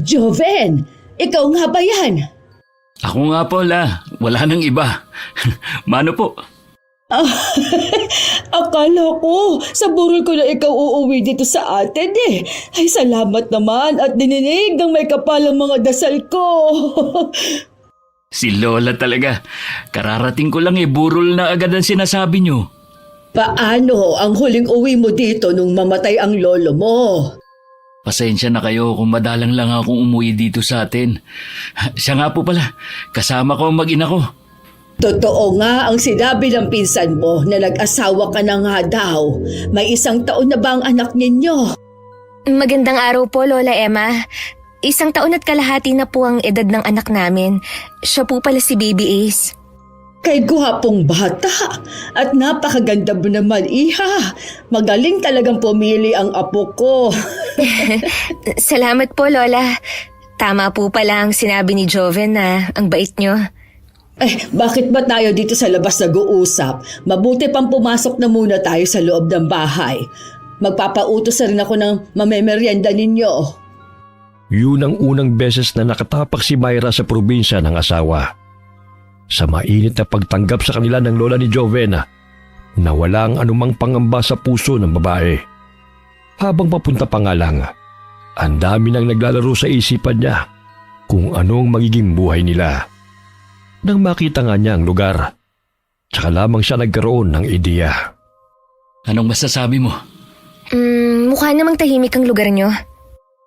Joven, ikaw nga ba yan? Ako nga po, La. Wala nang iba. Mano po? Ah, akala ko, sa burol ko na ikaw uuwi dito sa atin eh. Ay, salamat naman at dininig ng may kapalang mga dasal ko. Si Lola talaga. Kararating ko lang burol na agad ang sinasabi niyo. Paano ang huling uwi mo dito nung mamatay ang lolo mo? Pasensya na kayo kung madalang lang akong umuwi dito sa atin. Siya nga po pala, kasama ko ang mag-ina ko. Totoo nga ang sinabi ng pinsan mo na nag-asawa ka na nga daw. May 1 taon na ba ang anak ninyo? Magandang araw po, Lola Emma. 1 taon at kalahati na po ang edad ng anak namin. Siya po pala si Baby Ace. Kay guwapong bata at napakaganda mo naman, iha. Magaling talagang pumili ang apo ko. Salamat po, Lola. Tama po pala ang sinabi ni Joven na ang bait nyo. Bakit ba tayo dito sa labas nag-uusap? Mabuti pang pumasok na muna tayo sa loob ng bahay. Magpapautos na rin ako ng mamemeryenda ninyo. Yun ang unang beses na nakatapak si Myra sa probinsya ng asawa. Sa mainit na pagtanggap sa kanila ng lola ni Joven, na walang anumang pangamba sa puso ng babae. Habang papunta pa nga lang, ang dami nang naglalaro sa isipan niya kung anong magiging buhay nila. Nang makita nga niya ang lugar, tsaka lamang siya nagkaroon ng ideya. Anong masasabi mo? Mukha namang tahimik ang lugar nyo.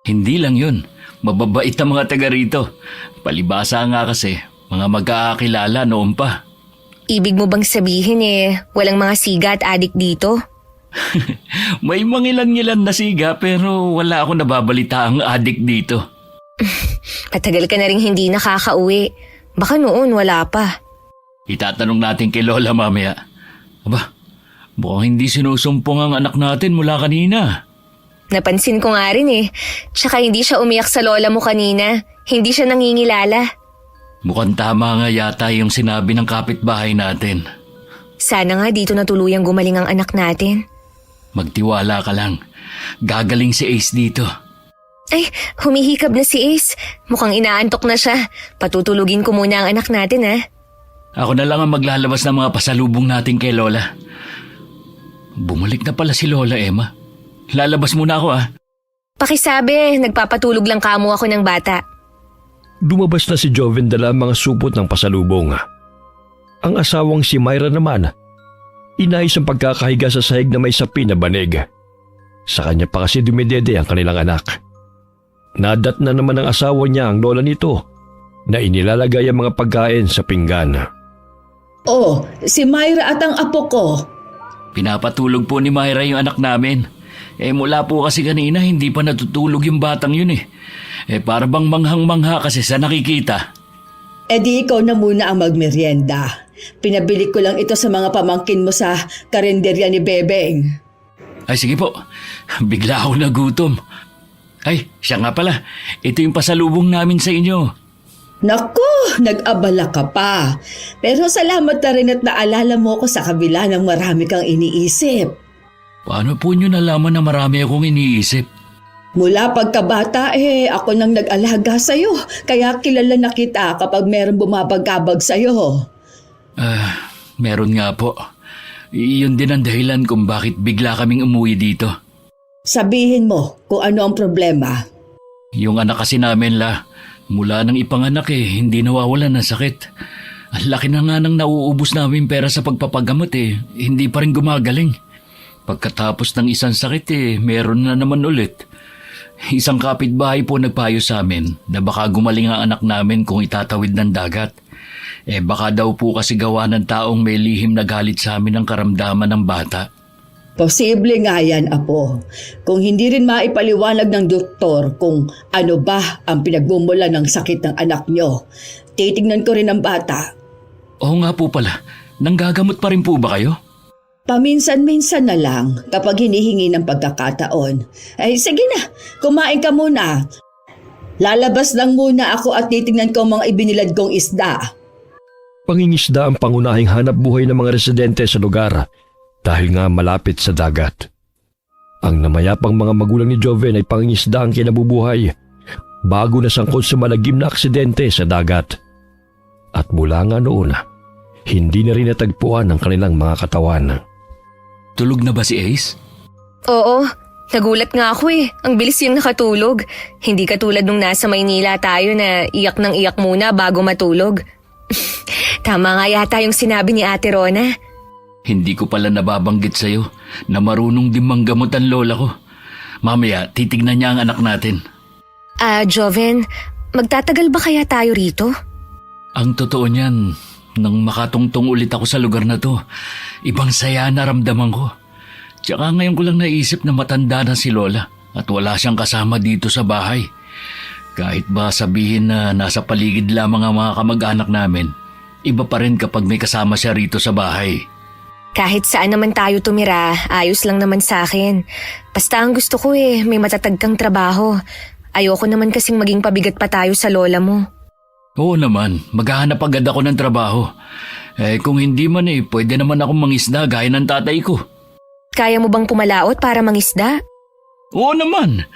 Hindi lang yun. Mababait ang mga taga rito. Palibasa nga kasi, mga magkakakilala noon pa. Ibig mo bang sabihin walang mga siga at adik dito? May mangilan-ngilan na siga pero wala akong nababalita ang adik dito. Matagal ka na rin hindi nakakauwi. Baka noon wala pa. Itatanong natin kay Lola mamaya. Aba, mukhang hindi sinusumpong ang anak natin mula kanina. Napansin ko nga rin Tsaka hindi siya umiyak sa lola mo kanina. Hindi siya nangingilala. Mukhang tama nga yata yung sinabi ng kapitbahay natin. Sana nga dito na tuluyang gumaling ang anak natin. Magtiwala ka lang. Gagaling si Ace dito. Ay, humihikab na si Ace. Mukhang inaantok na siya. Patutulugin ko muna ang anak natin Ako na lang ang maglalabas ng mga pasalubong natin kay Lola. Bumalik na pala si Lola Emma. Lalabas muna ako Pakisabi, nagpapatulog lang kamo ako ng bata. Lumabas na si Joven dala mga supot ng pasalubong. Ang asawang si Myra naman, inayos ang pagkakahiga sa sahig na may sapi na banig. Sa kanya pa kasi dumidede ang kanilang anak. Nadat na naman ng asawa niya ang lola nito na inilalagay ang mga pagkain sa pinggan. Oh, si Myra at ang apo ko. Pinapatulog po ni Myra yung anak namin. Mula po kasi kanina hindi pa natutulog yung batang yun para bang manghang-mangha kasi sa nakikita. Di ikaw na muna ang magmeryenda. Pinabili ko lang ito sa mga pamangkin mo sa karinderya ni Bebeng. Ay sige po, bigla ako nagutom. Ay, siya nga pala, ito yung pasalubong namin sa inyo. Naku, nag-abala ka pa. Pero salamat na rin at naalala mo ko sa kabila ng marami kang iniisip. Paano po nyo nalaman na marami akong iniisip? Mula pagkabata ako nang nag-alaga sa'yo. Kaya kilala na kita kapag meron bumabagabag sa'yo. Meron nga po. Iyon din ang dahilan kung bakit bigla kaming umuwi dito. Sabihin mo kung ano ang problema. Yung anak kasi namin mula nang ipanganak hindi nawawalan ng sakit. Ang laki na nga nang nauubos namin pera sa pagpapagamot hindi pa rin gumagaling. Pagkatapos ng isang sakit meron na naman ulit. Isang kapitbahay po nagpayo sa amin na baka gumaling ang anak namin kung itatawid ng dagat. Baka daw po kasi gawa ng taong may lihim na galit sa amin ang karamdaman ng bata. Posible nga yan, Apo. Kung hindi rin maipaliwanag ng doktor kung ano ba ang pinagmumula ng sakit ng anak nyo, titignan ko rin ang bata. Oo nga po pala, nanggagamot pa rin po ba kayo? Paminsan-minsan na lang kapag hinihingi ng pagkakataon. Sige na, kumain ka muna. Lalabas lang muna ako at titignan ko ang mga ibinilad kong isda. Pangingisda ang pangunahing hanap buhay ng mga residente sa lugar dahil nga malapit sa dagat. Ang namayapang mga magulang ni Joven ay pangingisda ang kinabubuhay. bago nasangkot sa malagim na aksidente sa dagat. At mula nga noon, hindi na rin natagpuan ang kanilang mga katawan. Tulog na ba si Ace? Oo, nagulat nga ako eh. Ang bilis yung nakatulog. Hindi katulad nung nasa Maynila tayo na iyak ng iyak muna bago matulog. Tama nga yata yung sinabi ni Ate Rona. Hindi ko pala nababanggit sa'yo na marunong din manggamot ang lola ko. Mamaya, titignan niya ang anak natin. Joven, magtatagal ba kaya tayo rito? Ang totoo niyan, nang makatungtong ulit ako sa lugar na to, ibang saya naramdaman ko. Tsaka ngayon ko lang naisip na matanda na si Lola at wala siyang kasama dito sa bahay. Kahit ba sabihin na nasa paligid lamang ang mga kamag-anak namin, iba pa rin kapag may kasama siya rito sa bahay. Kahit saan naman tayo tumira, ayos lang naman sa akin. Basta ang gusto ko may matatag kang trabaho. Ayoko naman kasing maging pabigat pa tayo sa lola mo. Oo naman, maghahanap agad ako ng trabaho. Kung hindi man pwede naman akong mangisda gaya ng tatay ko. Kaya mo bang pumalaot para mangisda? Oo naman.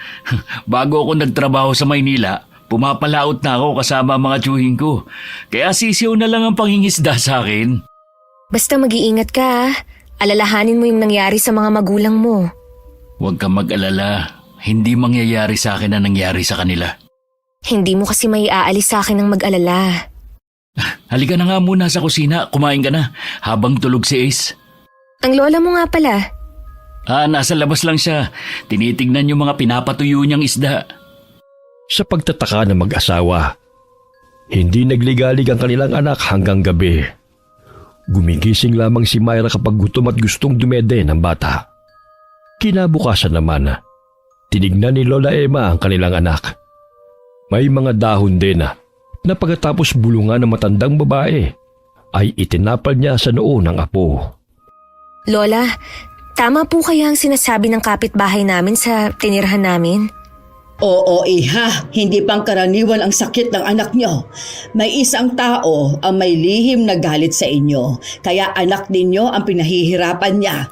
Bago ako nagtrabaho sa Maynila, pumapalaot na ako kasama ang mga tiyuhin ko. Kaya sisiw na lang ang pangingisda sa akin. Basta mag-iingat ka. Alalahanin mo yung nangyari sa mga magulang mo. Huwag kang mag-alala. Hindi mangyayari sa akin ang nangyari sa kanila. Hindi mo kasi may aalis sa akin ng mag-alala. Halika na nga muna sa kusina. Kumain ka na habang tulog si Ace. Ang lola mo nga pala. Nasa labas lang siya. Tinitignan yung mga pinapatuyo niyang isda. Sa pagtataka ng mag-asawa, hindi nagligalig ang kanilang anak hanggang gabi. Gumigising lamang si Myra kapag gutom at gustong dumede ng bata. Kinabukasan naman, tinignan ni Lola Emma ang kanilang anak. May mga dahon din na pagkatapos bulungan ng matandang babae ay itinapal niya sa noo ng apo. Lola, tama po kaya ang sinasabi ng kapitbahay namin sa tinirhan namin? Oo, iha. Hindi pangkaraniwan ang sakit ng anak nyo. May isang tao ang may lihim na galit sa inyo, kaya anak ninyo ang pinahihirapan niya.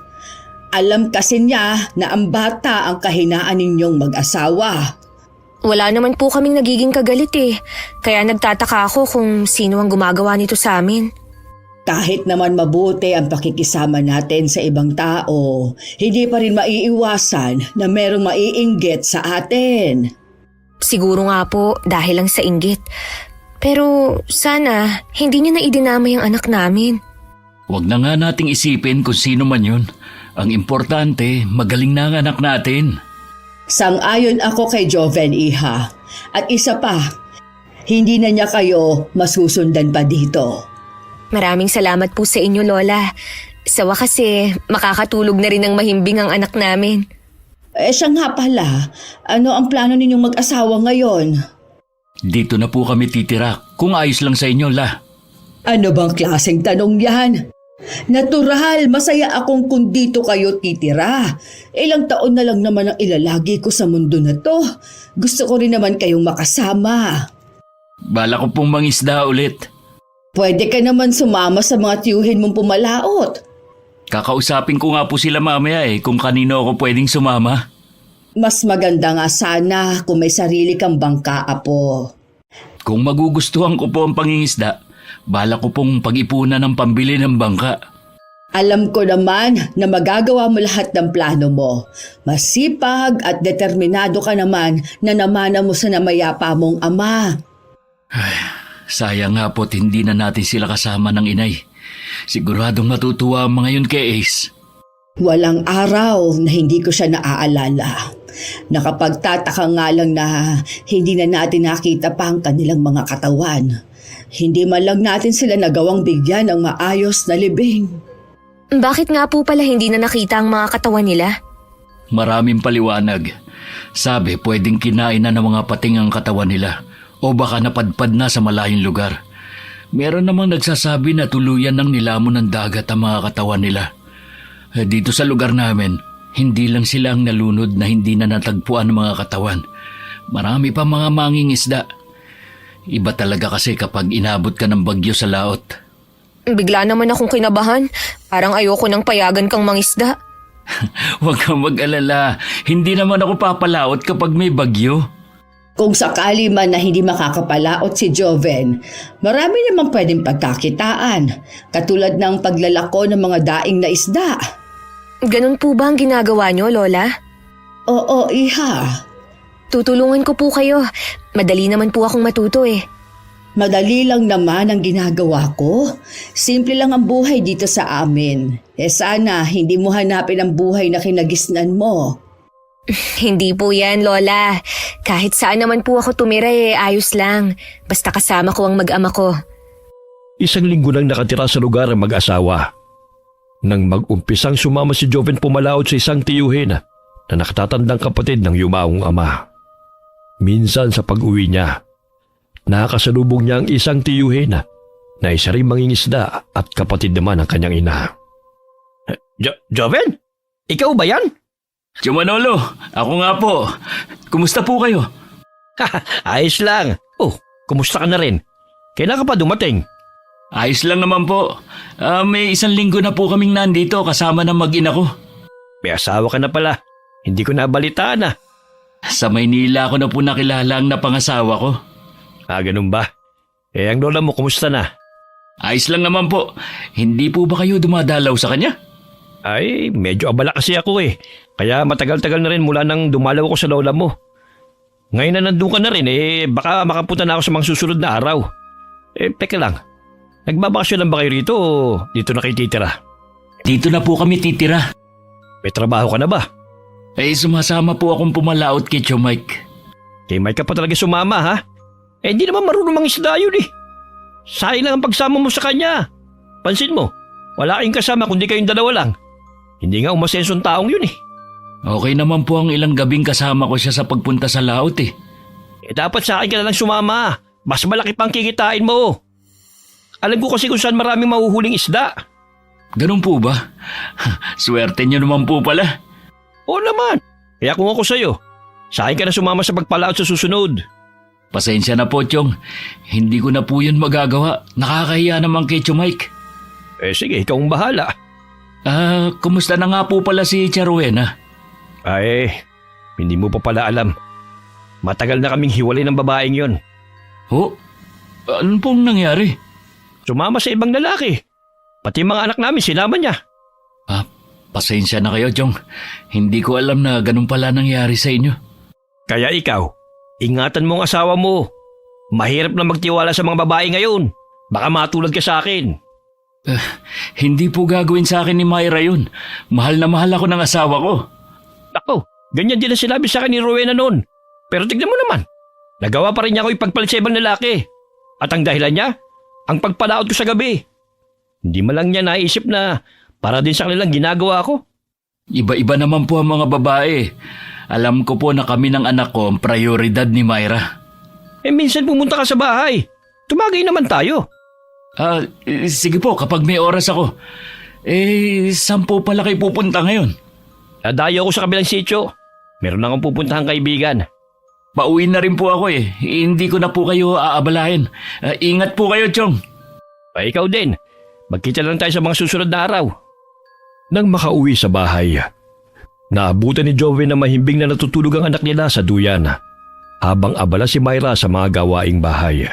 Alam kasi niya na ang bata ang kahinaan ninyong mag-asawa. Wala naman po kaming nagiging kagalit kaya nagtataka ako kung sino ang gumagawa nito sa amin. Kahit naman mabuti ang pakikisama natin sa ibang tao, hindi pa rin maiiwasan na merong maiinggit sa atin. Siguro nga po dahil lang sa inggit. Pero sana hindi niya na idinamay ang anak namin. Huwag na nga nating isipin kung sino man yun. Ang importante, magaling na ang anak natin. Sang-ayon ako kay Joven, iha. At isa pa, hindi na niya kayo masusundan pa dito. Maraming salamat po sa inyo, Lola. Sa wakas makakatulog na rin ng mahimbing ang anak namin. Siya nga pala, ano ang plano ninyong mag-asawa ngayon? Dito na po kami titira, kung ayos lang sa inyo, La. Ano bang klaseng tanong yan? Natural, masaya akong kung dito kayo titira. Ilang taon na lang naman ang ilalagi ko sa mundo na to. Gusto ko rin naman kayong makasama. Bala ko pong mangisda ulit. Pwede ka naman sumama sa mga tiyuhin mong pumalaot. Kakausapin ko nga po sila mamaya kung kanino ako pwedeng sumama. Mas maganda nga sana kung may sarili kang bangka, apo. Kung magugustuhan ko po ang pangingisda, bala ko pong pag-ipunan ng pambili ng bangka. Alam ko naman na magagawa mo lahat ng plano mo. Masipag at determinado ka naman na namana mo sa namayapa mong ama. Sayang nga po't hindi na natin sila kasama ng inay. Siguradong matutuwa ang mga yun kay Ace. Walang araw na hindi ko siya naaalala. Nakapagtataka nga lang na hindi na natin nakita pa ang kanilang mga katawan. Hindi man lang natin sila nagawang bigyan ng maayos na libing. Bakit nga po pala hindi na nakita ang mga katawan nila? Maraming paliwanag. Sabi pwedeng kinain na ng mga pating ang katawan nila o baka napadpad na sa malayong lugar. Meron namang nagsasabi na tuluyan ng nilamon ng dagat ang mga katawan nila. Dito sa lugar namin, hindi lang sila ang nalunod na hindi na natagpuan ng mga katawan. Marami pa mga mangingisda. Iba talaga kasi kapag inabot ka ng bagyo sa laot. Bigla naman akong kinabahan. Parang ayoko nang payagan kang mangisda. Huwag kang mag-alala. Hindi naman ako papalaot kapag may bagyo. Kung sakali man na hindi makakapalaot si Joven, marami namang pwedeng pagkakitaan, katulad ng paglalako ng mga daing na isda. Ganun po ba ang ginagawa nyo, Lola? Oo, iha. Tutulungan ko po kayo. Madali naman po akong matuto eh. Madali lang naman ang ginagawa ko. Simple lang ang buhay dito sa amin. Sana hindi mo hanapin ang buhay na kinagisnan mo. Hindi po yan, Lola. Kahit saan naman po ako tumira ayos lang. Basta kasama ko ang mag-ama ko. Isang linggo nang nakatira sa lugar ang mag-asawa. Nang mag-umpisang sumama si Joven pumalaot sa isang tiyuhin na nakatatandang kapatid ng yumaong ama. Minsan sa pag-uwi niya, nakakasalubong niya ang isang tiyuhin na isa rin mangingisda at kapatid naman ng kanyang ina. Joven? Ikaw ba yan? Tio Manolo, ako nga po. Kumusta po kayo? Ayos lang. Oh, kumusta ka na rin? Kailan ka pa dumating? Ayos lang naman po. May 1 linggo na po kaming nandito kasama ng mag-ina ko. May asawa ka na pala. Hindi ko nabalitaan ah. Sa Maynila ko na po nakilala ang napangasawa ko. Ganun ba? Ang lola mo, kumusta na? Ayos lang naman po. Hindi po ba kayo dumadalaw sa kanya? Ay, medyo abala kasi ako eh. Kaya matagal-tagal na rin mula nang dumalaw ako sa lola mo. Ngayon na nandun ka na rin baka makapunta na ako sa mga susunod na araw. Teka lang. Nagbabakasyon lang ba kayo rito o dito na kayo titira? Dito na po kami titira. May trabaho ka na ba? Sumasama po akong pumalaot kay Tio Mike. Kay Mike ka pa talaga sumama ha? Hindi naman marunong mangisda yun eh. Sayang lang ang pagsama mo sa kanya. Pansin mo, wala kayong kasama kundi kayong dalawa lang. Hindi nga umasensong taong yun eh. Okay naman po ang ilang gabing kasama ko siya sa pagpunta sa laot eh. Dapat sa akin ka na lang sumama. Mas malaki pang kikitain mo. Alam ko kasi kung saan maraming mahuhuling isda. Ganun po ba? Swerte niyo naman po pala. Oo naman. Kaya kung ako sa'yo, sa akin ka na sumama sa pagpalaot sa susunod. Pasensya na po, Chong. Hindi ko na po yun magagawa. Nakakahiya naman kay Tio Mike. Sige, ikaw ang bahala. Kumusta na nga po pala si Tia Rowena? Hindi mo pa pala alam. Matagal na kaming hiwalay ng babaeng yon. Ano pong nangyari? Sumama sa ibang lalaki. Pati mga anak namin sinama niya. Pasensya na kayo, Chong. Hindi ko alam na ganun pala nangyari sa inyo. Kaya ikaw, ingatan mo ang asawa mo. Mahirap na magtiwala sa mga babae ngayon. Baka matulad ka sa akin. Hindi po gagawin sa akin ni Myra yun. Mahal na mahal ako ng asawa ko. Ako, ganyan din ang sinabi sa akin ni Rowena noon. Pero tignan mo naman, nagawa pa rin niya ako ipagpalit sa ibang lalaki. At ang dahilan niya, ang pagpalaot ko sa gabi. Hindi man lang niya naisip na para din sa kanilang ginagawa ko. Iba-iba naman po ang mga babae. Alam ko po na kami ng anak ko ang prioridad ni Myra. Minsan pumunta ka sa bahay. Tumagay naman tayo. Sige po, kapag may oras ako. Saan po pala kayo pupunta ngayon? Dadayo ako sa kabilang sitio. Meron akong pupuntahang kaibigan. Pauwi na rin po ako Hindi ko na po kayo aabalahin. Ingat po kayo, Chong. Ikaw din. Magkita lang tayo sa mga susunod na araw. Nang makauwi sa bahay, naabutan ni Joven na mahimbing na natutulog ang anak nila sa duyan habang abala si Myra sa mga gawaing bahay.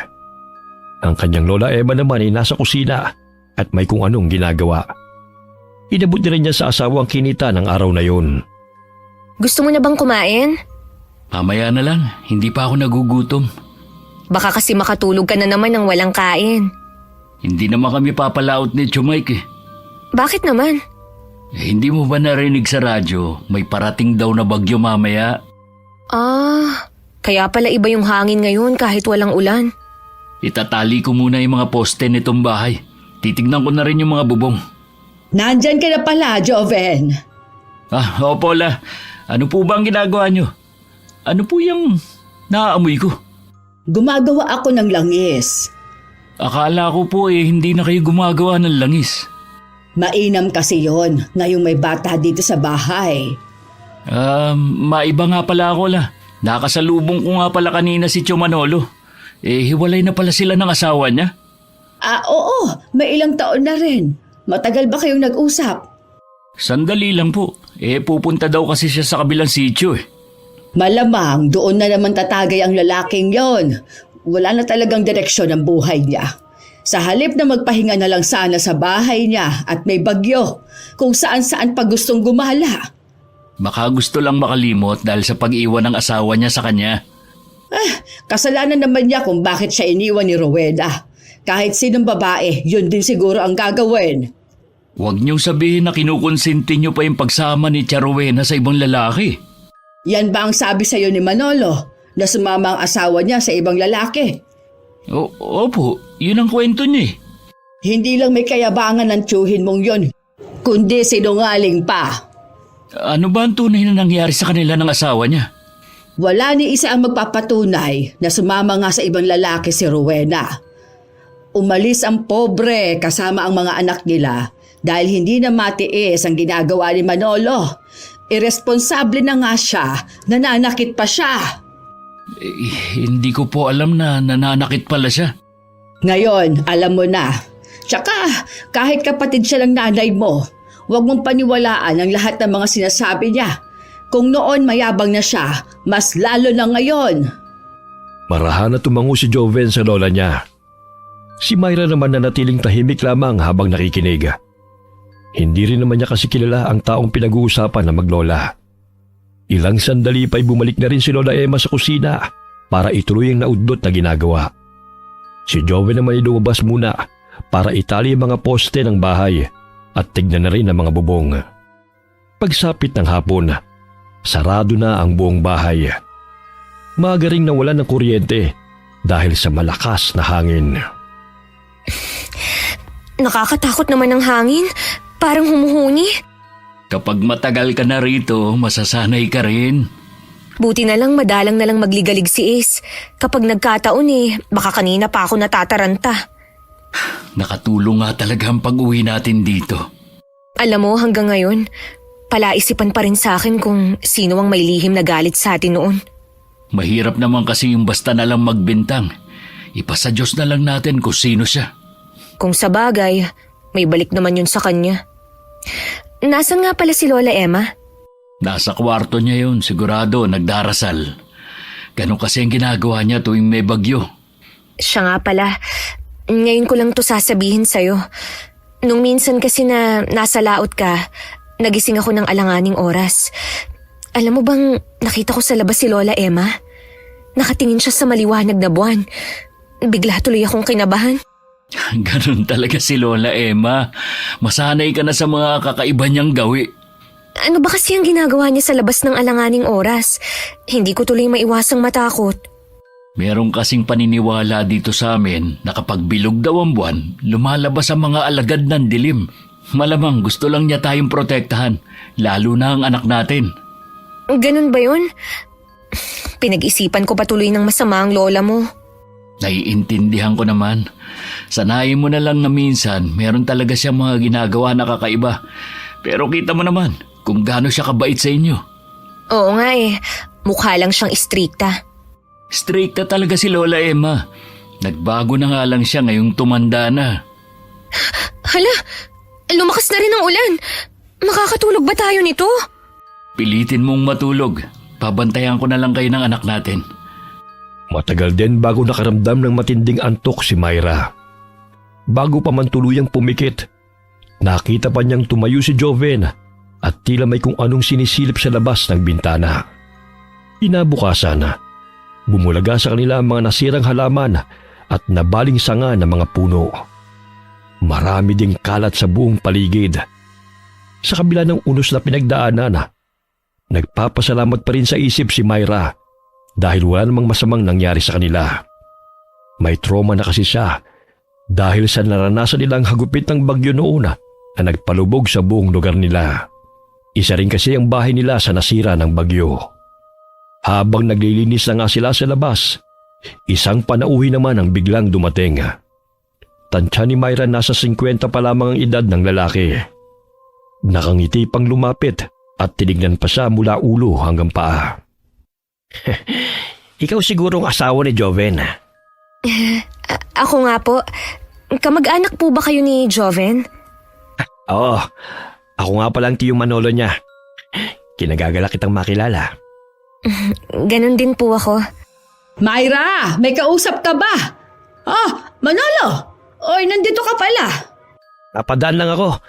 Ang kanyang lola Emma naman ay nasa kusina at may kung anong ginagawa. Inabot na rin niya sa asawang kinita ng araw na yun. Gusto mo na bang kumain? Mamaya na lang, hindi pa ako nagugutom. Baka kasi makatulog ka na naman ng walang kain. Hindi naman kami papalaot ni Tio Mike Bakit naman? Hindi mo ba narinig sa radyo, may parating daw na bagyo mamaya? Kaya pala iba yung hangin ngayon kahit walang ulan. Itatali ko muna yung mga poste nitong bahay. Titignan ko na rin yung mga bubong. Nandyan ka na pala, Joven. Opo la. Ano po ba ang ginagawa nyo? Ano po yung naaamoy ko? Gumagawa ako ng langis. Akala ko po hindi na kayo gumagawa ng langis. Mainam kasi yon ngayong may bata dito sa bahay. Maiba nga pala ako la. Nakasalubong ko nga pala kanina si Tio Manolo. Hiwalay na pala sila ng asawa niya. Oo, may ilang taon na rin. Matagal ba kayong nag-usap? Sandali lang po. Pupunta daw kasi siya sa kabilang sitio Malamang doon na naman tatagay ang lalaking yon. Wala na talagang direksyon ang buhay niya. Sa halip na magpahinga na lang sana sa bahay niya at may bagyo, kung saan-saan pa gustong gumala. Baka gusto lang makalimot dahil sa pag-iwan ng asawa niya sa kanya. Kasalanan naman niya kung bakit siya iniwan ni Rowena. Kahit sinong babae, yun din siguro ang gagawin. Huwag niyong sabihin na kinukonsinti niyo pa yung pagsama ni Tia Rowena sa ibang lalaki. Yan ba ang sabi sa'yo ni Manolo, na sumama ang asawa niya sa ibang lalaki? Opo, yun ang kwento niya eh. Hindi lang may kayabangan ng tiyuhin mong yon, kundi sinungaling pa. Ano ba ang tunay na nangyari sa kanila ng asawa niya? Wala ni isa ang magpapatunay na sumama nga sa ibang lalaki si Rowena. Umalis ang pobre kasama ang mga anak nila dahil hindi na matiis ang ginagawa ni Manolo. Irresponsable na nga siya, nananakit pa siya. Hindi ko po alam na nananakit pala siya. Ngayon, alam mo na. Tsaka, kahit kapatid siya ng nanay mo, huwag mong paniwalaan ang lahat ng mga sinasabi niya. Kung noon mayabang na siya, mas lalo na ngayon. Marahan na tumango si Joven sa lola niya. Si Myra naman nanatiling tahimik lamang habang nakikinig. Hindi rin naman niya kasi kilala ang taong pinag-uusapan na maglola. Ilang sandali pa'y bumalik na rin si Lola Emma sa kusina para ituloy ang naudlot na ginagawa. Si Joven naman ay lumabas muna para itali ang mga poste ng bahay at tignan na rin ang mga bubong. Pagsapit ng hapon, sarado na ang buong bahay. Maaga ring nawalan ng kuryente dahil sa malakas na hangin. Nakakatakot naman ang hangin. Parang humuhuni. Kapag matagal ka na rito, masasanay ka rin. Buti na lang madalang na lang magligalig si Ace. Kapag nagkataon baka kanina pa ako natataranta. Nakatulong nga talaga ang pag-uwi natin dito. Alam mo, hanggang ngayon, palaisipan pa rin sa akin kung sino ang may lihim na galit sa atin noon. Mahirap naman kasi yung basta na lang magbintang. Ipasa Diyos na lang natin kung sino siya. Kung sa bagay, may balik naman yun sa kanya. Nasaan nga pala si Lola Emma? Nasa kwarto niya yun, sigurado, nagdarasal. Ganun kasi ang ginagawa niya tuwing may bagyo. Siya nga pala. Ngayon ko lang to sasabihin sa'yo. Nung minsan kasi na nasa laot ka, nagising ako ng alanganing oras. Alam mo bang nakita ko sa labas si Lola Emma? Nakatingin siya sa maliwanag na buwan. Bigla tuloy akong kinabahan. Ganun talaga si Lola Emma. Masanay ka na sa mga kakaiba niyang gawi. Ano ba kasi ang ginagawa niya sa labas ng alanganing oras? Hindi ko tuloy maiwasang matakot. Meron kasing paniniwala dito sa amin na kapag bilog daw ang buwan, lumalabas ang mga alagad ng dilim. Malamang gusto lang niya tayong protektahan, lalo na ang anak natin. Ganun ba yun? Pinag-isipan ko pa tuloy ng masama ang lola mo. Naiintindihan ko naman. Sanayin mo na lang na minsan meron talaga siyang mga ginagawa na kakaiba. Pero kita mo naman kung gaano siya kabait sa inyo. Oo nga mukha lang siyang istrikta. Strikta talaga si Lola Emma. Nagbago na nga lang siya ngayong tumanda na. Hala, lumakas na rin ang ulan. Makakatulog ba tayo nito? Pilitin mong matulog. Pabantayan ko na lang kayo ng anak natin. Matagal din bago nakaramdam ng matinding antok si Myra. Bago pa man tuluyang pumikit, nakita pa niyang tumayo si Joven at tila may kung anong sinisilip sa labas ng bintana. Inabukasan, bumulaga sa kanila ang mga nasirang halaman at nabaling sanga ng mga puno. Marami ding kalat sa buong paligid. Sa kabila ng unos na pinagdaanan, nagpapasalamat pa rin sa isip si Myra dahil wala namang masamang nangyari sa kanila. May trauma na kasi siya dahil sa naranasan nilang hagupit ng bagyo noon na nagpalubog sa buong lugar nila. Isa rin kasi ang bahay nila sa nasira ng bagyo. Habang naglilinis na nga sila sa labas, isang panauhi naman ang biglang dumating. Tansya ni Myra nasa 50 pa lamang ang edad ng lalaki. Nakangiti pang lumapit at tinignan pa siya mula ulo hanggang paa. Ikaw siguro ang asawa ni Joven. Ako nga po. Kamag-anak po ba kayo ni Joven? Oo, ako nga palang tiyong Manolo niya. Kinagagala kitang makilala. Ganon din po ako. Myra, may kausap ka ba? Manolo! Oy, nandito ka pala. Napadaan lang ako.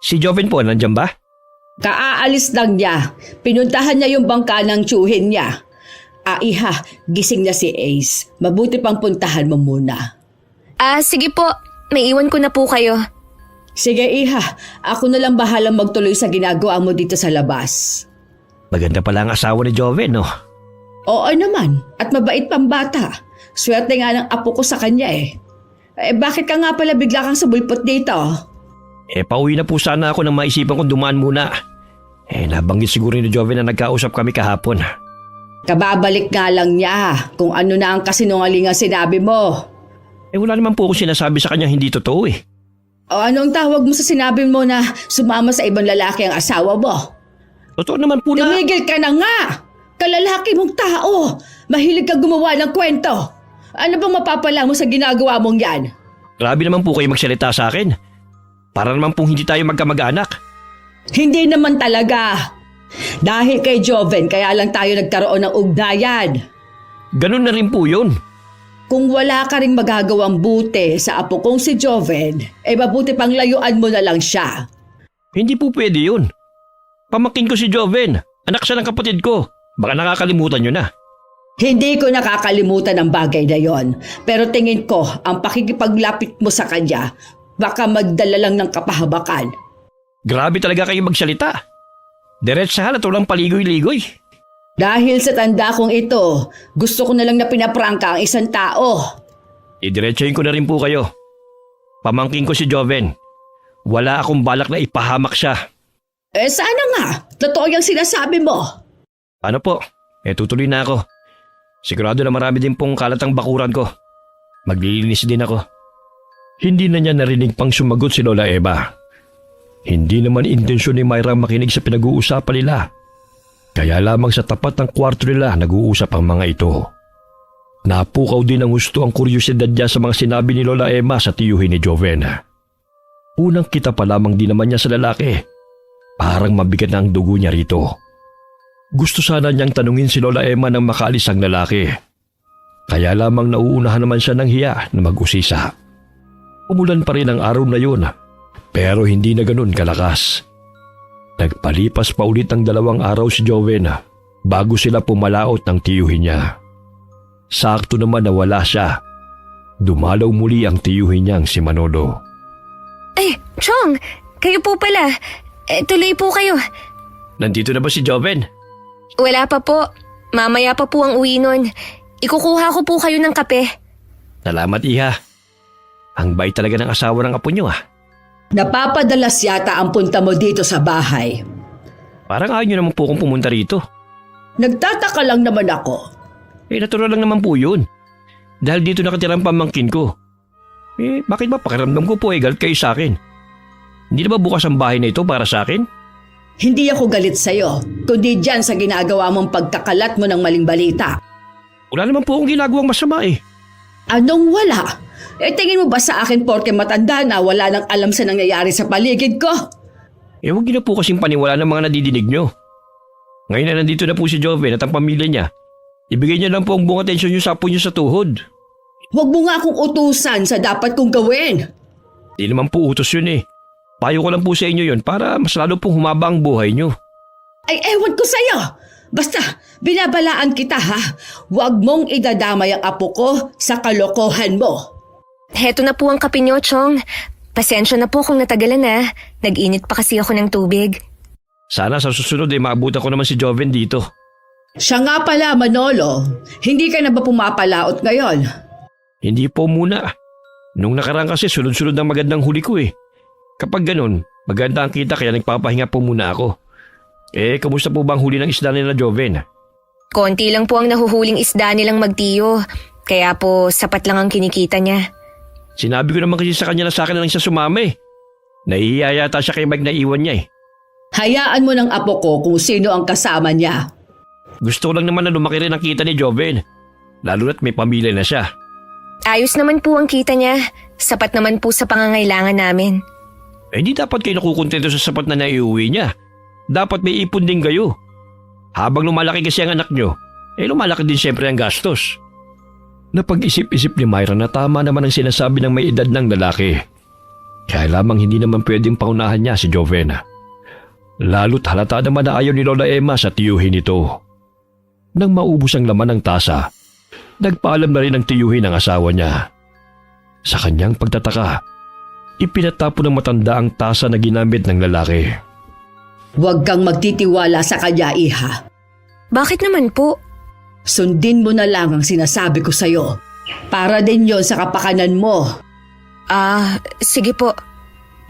Si Joven po, nandyan ba? Kaaalis lang niya. Pinuntahan niya yung bangka ng tsuhin niya. Iha, gising na si Ace. Mabuti pang puntahan mo muna. Sige po. May iwan ko na po kayo. Sige, Iha. Ako na lang bahalang magtuloy sa ginagawa mo dito sa labas. Maganda pala ang asawa ni Joven, no? Oo naman. At mabait pang bata. Swerte nga ng apo ko sa kanya eh. Bakit ka nga pala bigla kang subulpot dito? Pauwi na po sana ako nang maisipan kong dumaan muna. Nabanggit siguro ni Joven na nagkausap kami kahapon. Kababalik nga lang niya kung ano na ang kasinungalingang sinabi mo. Wala naman po akong sinasabi sa kanya hindi totoo eh. O anong tawag mo sa sinabi mo na sumama sa ibang lalaki ang asawa mo? Totoo naman po na... Tumigil ka na nga! Kalalaki mong tao! Mahilig ka gumawa ng kwento! Ano bang mapapala mo sa ginagawa mong yan? Grabe naman po kayo magsalita sa akin. Para naman pong hindi tayo magkamag-anak. Hindi naman talaga. Dahil kay Joven kaya lang tayo nagkaroon ng ugnayan. Ganun na rin po yun. Kung wala ka ring magagawang buti sa apo kong si Joven, mabuti pang layuan mo na lang siya. Hindi po pwede yun. Pamangkin ko si Joven. Anak siya ng kapatid ko. Baka nakakalimutan nyo na. Hindi ko nakakalimutan ang bagay na yon. Pero tingin ko, ang pakikipaglapit mo sa kanya, baka magdala lang ng kapahabakan. Grabe talaga kayo magsalita. Diretsahan at walang paligoy-ligoy. Dahil sa tanda kong ito, gusto ko na lang na pinaprangka ang isang tao. Idiretsahin ko na rin po kayo. Pamangkin ko si Joven. Wala akong balak na ipahamak siya. Sana nga. Totoo yung sinasabi mo. Ano po? Tutuloy na ako. Sigurado na marami din pong kalatang bakuran ko. Maglilinis din ako. Hindi na niya narinig pang sumagot si Lola Eva. Hindi naman intensyon ni Myra makinig sa pinag-uusapan nila. Kaya lamang sa tapat ng kwarto nila nag-uusap ang mga ito. Napukaw din ang gusto ang kuryosidad niya sa mga sinabi ni Lola Emma sa tiyuhin ni Joven. Unang kita pa lamang din naman niya sa lalaki. Parang mabigat na ang dugo niya rito. Gusto sana niyang tanungin si Lola Emma nang makaalis ang lalaki. Kaya lamang nauunahan naman siya ng hiya na mag-usisa. Umulan pa rin ang araw na yun, pero hindi na ganun kalakas. Nagpalipas pa ulit ang 2 araw si Joven bago sila pumalaot ng tiyuhin niya. Sakto naman na wala siya. Dumalaw muli ang tiyuhin niyang si Manolo. Ay, Chong! Kayo po pala. Tuloy po kayo. Nandito na ba si Joven? Wala pa po. Mamaya pa po ang uwi nun. Ikukuha ko po kayo ng kape. Salamat, Iha. Ang bait talaga ng asawa ng apo niyo. Napapadalas yata ang punta mo dito sa bahay. Parang ayaw niyo naman po kung pumunta rito. Nagtataka lang naman ako. Natural lang naman po yun. Dahil dito nakatira ang pamangkin ko. Bakit ba pakiramdam ko po galit kayo sa akin? Hindi na ba bukas ang bahay na ito para sa akin? Hindi ako galit sa'yo, kundi dyan sa ginagawa mong pagkakalat mo ng maling balita. Wala naman po akong ginagawang masama eh. Anong wala? Tingin mo ba sa akin porke matanda na wala nang alam sa nangyayari sa paligid ko? Huwag niyo na po kasing paniwala ng mga nadidinig niyo. Ngayon na nandito na po si Joven at ang pamilya niya. Ibigay niyo lang po ang buong atensyon niyo sa apo niyo sa tuhod. Huwag mo nga akong utusan sa dapat kong gawin. Di naman po utos yun eh. Payo ko lang po sa inyo yun para mas lalo pong humaba ang buhay niyo. Ay ewan ko sa'yo. Basta, binabalaan kita ha. Huwag mong idadamay ang apo ko sa kalokohan mo. Heto na po ang kape niyo, Chong. Pasensya na po kung natagalan na. Nag-init pa kasi ako ng tubig. Sana sa susunod maabutan ko naman si Joven dito. Siya nga pala, Manolo. Hindi ka na ba pumapalaot ngayon? Hindi po muna. Nung nakaraan kasi sunod-sunod ang magandang huli ko eh. Kapag ganun, maganda ang kita kaya nagpapahinga po muna ako. Kamusta po bang huli ng isda nila Joven? Konti lang po ang nahuhuling isda nilang magtiyo. Kaya po sapat lang ang kinikita niya. Sinabi ko naman kasi sa kanya na sa akin na lang siya sumama eh. Nahihiya yata siya kay Mike na iwan niya eh. Hayaan mo ng apo ko kung sino ang kasama niya. Gusto ko lang naman na lumaki rin ang kita ni Joven. Lalo na't may pamilya na siya. Ayos naman po ang kita niya. Sapat naman po sa pangangailangan namin. Hindi dapat kayo nakukontento sa sapat na naiuwi niya. Dapat may ipon din kayo. Habang lumalaki kasi ang anak nyo, lumalaki din siyempre ang gastos. Napag-isip-isip ni Myra na tama naman ang sinasabi ng may edad ng lalaki. Kaya lamang hindi naman pwedeng paunahan niya si Jovena. Lalo't halata naman na ayaw ni Lola Emma sa tiyuhin ito. Nang maubos ang laman ng tasa, nagpaalam na rin ang tiyuhin ng asawa niya. Sa kanyang pagtataka, ipinatapon ng matanda ang tasa na ginamit ng lalaki. Huwag kang magtitiwala sa kanya, iha. Bakit naman po? Sundin mo na lang ang sinasabi ko sa'yo. Para din yon sa kapakanan mo. Sige po.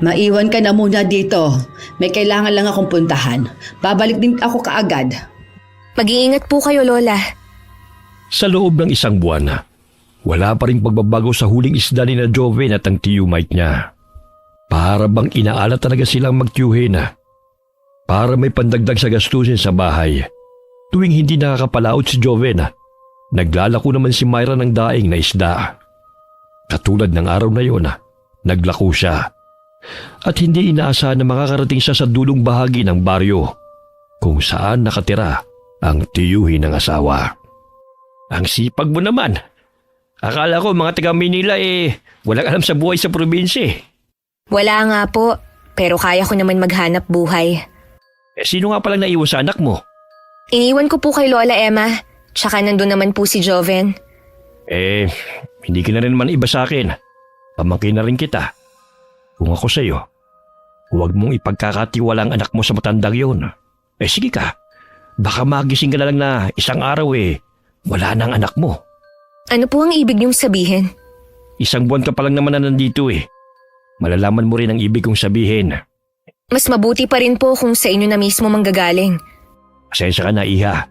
Maiwan ka na muna dito. May kailangan lang akong puntahan. Babalik din ako kaagad. Mag-iingat po kayo, Lola. Sa loob ng isang buwan, wala pa rin pagbabago sa huling isda ni na Joven at ang tiyumite niya. Para bang inaala talaga silang magtiyuhin. Para may pandagdag sa gastusin sa bahay. Tuwing hindi nakakapalaot si Joven, naglalako naman si Myra ng daing na isda. Katulad ng araw na yon, naglako siya. At hindi inaasahan na makakarating siya sa dulong bahagi ng baryo kung saan nakatira ang tiyuhin ng asawa. Ang sipag mo naman. Akala ko mga taga Manila walang alam sa buhay sa probinsya. Wala nga po, pero kaya ko naman maghanap buhay. Sino nga palang naiwan sa anak mo? Iniwan ko po kay Lola Emma, tsaka nandun naman po si Joven. Hindi ka na rin naman iba sa akin. Pamangkin na rin kita. Kung ako sa'yo, huwag mong ipagkakatiwala ang anak mo sa matandang yun. Sige ka, baka magising ka na lang na isang araw wala na ang anak mo. Ano po ang ibig niyong sabihin? Isang buwan ka pa lang naman na nandito Malalaman mo rin ang ibig kong sabihin. Mas mabuti pa rin po kung sa inyo na mismo manggagaling. Pasensya ka na, iha.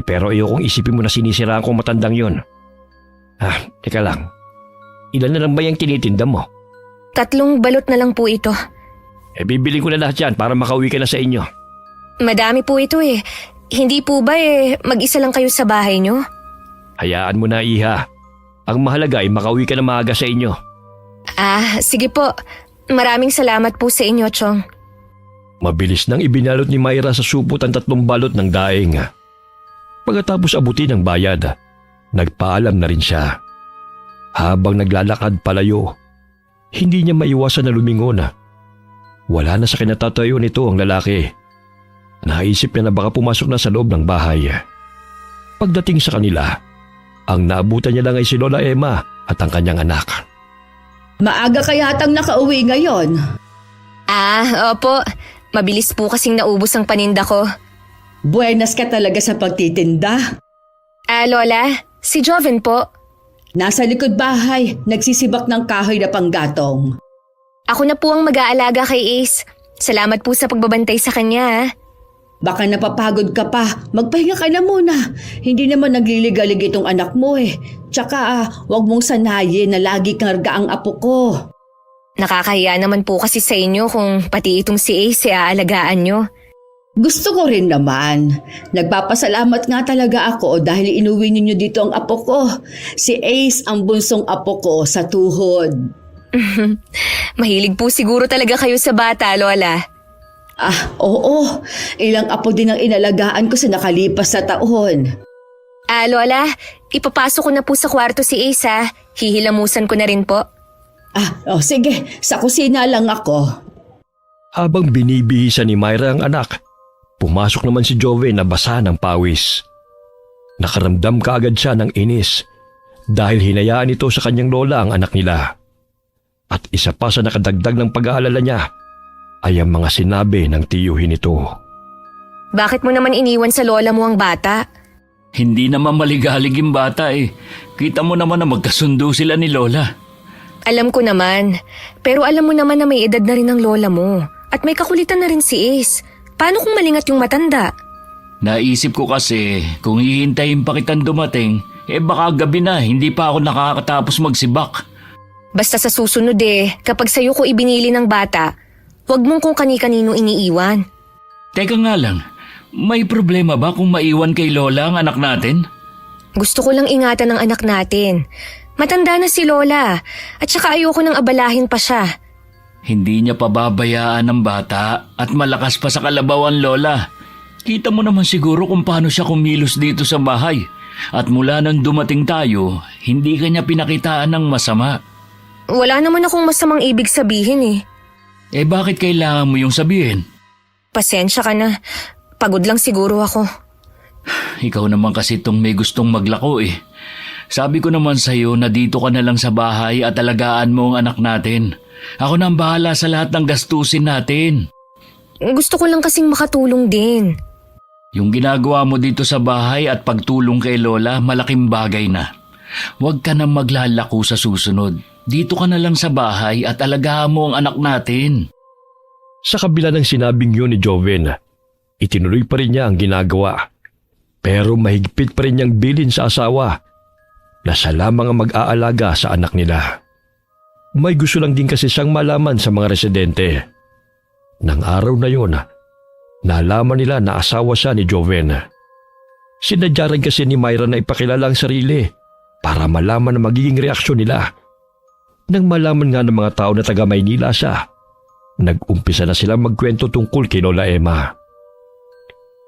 Pero ayokong isipin mo na sinisiraan kong matandang yun. Teka lang. Ilan na lang ba yung tinitinda mo? 3 balot na lang po ito. Bibili ko na lahat yan para makauwi ka na sa inyo. Madami po ito Hindi po ba mag-isa lang kayo sa bahay niyo? Hayaan mo na, iha. Ang mahalaga ay makauwi ka na maaga sa inyo. Sige po. Maraming salamat po sa inyo, Chong. Mabilis nang ibinalot ni Myra sa supot ang 3 balot ng daing. Pagkatapos abutin ang bayad, nagpaalam na rin siya. Habang naglalakad palayo, hindi niya maiwasan na lumingon. Wala na sa kinatatayo nito ang lalaki. Naisip niya na baka pumasok na sa loob ng bahay. Pagdating sa kanila, ang naabutan niya lang ay si Lola Emma at ang kanyang anak. Maaga kaya yatang nakauwi ngayon. Opo. Mabilis po kasing naubos ang paninda ko. Buenas ka talaga sa pagtitinda. Lola, si Joven po. Nasa likod bahay, nagsisibak ng kahoy na panggatong. Ako na po ang mag-aalaga kay Ace. Salamat po sa pagbabantay sa kanya. Baka napapagod ka pa, magpahinga ka na muna. Hindi naman nagliligalig itong anak mo Tsaka wag mong sanayin na lagi karga ang apo ko. Nakakahiya naman po kasi sa inyo kung pati itong si Ace aalagaan nyo. Gusto ko rin naman. Nagpapasalamat nga talaga ako dahil inuwi ninyo dito ang apo ko. Si Ace ang bunsong apo ko sa tuhod. Mahilig po siguro talaga kayo sa bata, Lola. Oo. Ilang apo din ang inalagaan ko sa nakalipas na taon. Lola, ipapasok ko na po sa kwarto si Ace Hihilamusan ko na rin po. Sige. Sa kusina lang ako. Habang binibihisan ni Myra ang anak, pumasok naman si Joven na basa ng pawis. Nakaramdam kaagad siya ng inis dahil hinayaan ito sa kanyang lola ang anak nila. At isa pa sa nakadagdag ng pag-aalala niya ay ang mga sinabi ng tiyuhin nito. Bakit mo naman iniwan sa lola mo ang bata? Hindi naman maligalig yung bata Kita mo naman na magkasundo sila ni Lola. Alam ko naman. Pero alam mo naman na may edad na rin ang lola mo. At may kakulitan na rin si Ace. Paano kung malingat yung matanda? Naisip ko kasi kung hihintayin pa kitang dumating, baka gabi na, hindi pa ako nakakatapos magsibak. Basta sa susunod kapag sa'yo ko ibinili ng bata, huwag mong kung kani-kanino iniiwan. Teka nga lang, may problema ba kung maiwan kay Lola ang anak natin? Gusto ko lang ingatan ng anak natin. Matanda na si Lola at saka ayoko nang abalahin pa siya. Hindi niya pababayaan ng bata at malakas pa sa kalabaw ang Lola. Kita mo naman siguro kung paano siya kumilos dito sa bahay. At mula nang dumating tayo, hindi kanya pinakitaan ng masama. Wala naman akong masamang ibig sabihin eh. Eh bakit kailangan mo yung sabihin? Pasensya ka na. Pagod lang siguro ako. Ikaw naman kasi itong may gustong maglako eh. Sabi ko naman sa'yo na dito ka na lang sa bahay at alagaan mo ang anak natin. Ako na ang bahala sa lahat ng gastusin natin. Gusto ko lang kasing makatulong din. Yung ginagawa mo dito sa bahay at pagtulong kay Lola, malaking bagay na. Huwag ka na maglalako sa susunod. Dito ka na lang sa bahay at alagaan mo ang anak natin. Sa kabila ng sinabing yun ni Joven, itinuloy pa rin niya ang ginagawa. Pero mahigpit pa rin niyang bilin sa asawa na siya lamang ang mag-aalaga sa anak nila. May gusto lang din kasi siyang malaman sa mga residente. Nang araw na yun, nalaman nila na asawa siya ni Joven. Sinadya rin kasi ni Myra na ipakilala ang sarili para malaman ang magiging reaksyon nila. Nang malaman nga ng mga tao na taga Maynila siya, nag-umpisa na silang magkwento tungkol kay Lola Emma.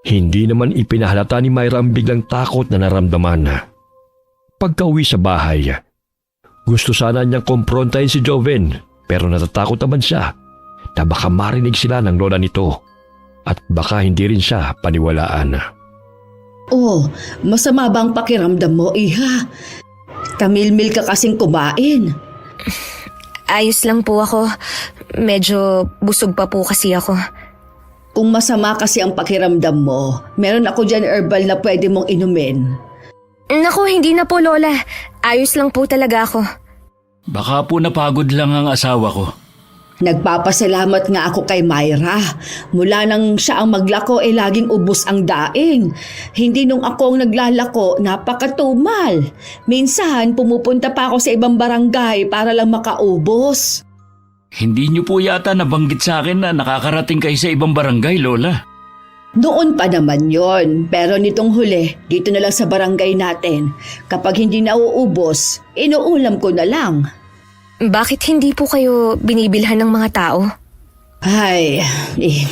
Hindi naman ipinahalata ni Myra ang biglang takot na naramdaman. Pagka-uwi sa bahay, gusto sana niyang komprontahin si Joven pero natatakot naman siya na baka marinig sila ng lola nito at baka hindi rin siya paniwalaan. Oh, masama ba ang pakiramdam mo, Iha? Tamilmil ka kasing kumain. Ayos lang po ako. Medyo busog pa po kasi ako. Kung masama kasi ang pakiramdam mo, meron ako dyan herbal na pwede mong inumin. Naku, hindi na po Lola. Ayos lang po talaga ako. Baka po napagod lang ang asawa ko. Nagpapasalamat nga ako kay Myra. Mula nang siya ang maglako laging ubos ang daing. Hindi nung ako ang naglalako, napakatumal. Minsan pumupunta pa ako sa ibang barangay para lang makaubos. Hindi niyo po yata nabanggit sa akin na nakakarating kayo sa ibang barangay, Lola. Noon pa naman yon, pero nitong huli, dito na lang sa barangay natin. Kapag hindi nauubos, inuulam ko na lang. Bakit hindi po kayo binibilhan ng mga tao? Ay,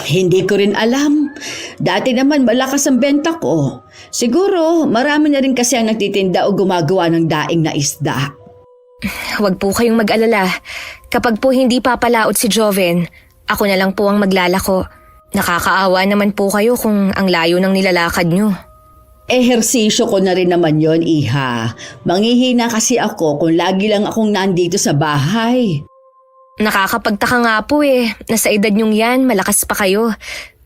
hindi ko rin alam. Dati naman malakas ang benta ko. Siguro marami na rin kasi ang nagtitinda o gumagawa ng daing na isda. Huwag po kayong mag-alala. Kapag po hindi papalaot si Joven, ako na lang po ang maglalako. Nakakaawa naman po kayo kung ang layo ng nilalakad nyo. Ehersisyo ko na rin naman yon, Iha. Manghihina kasi ako kung lagi lang akong nandito sa bahay. Nakakapagtaka nga po eh. Nasa edad nyong yan, malakas pa kayo.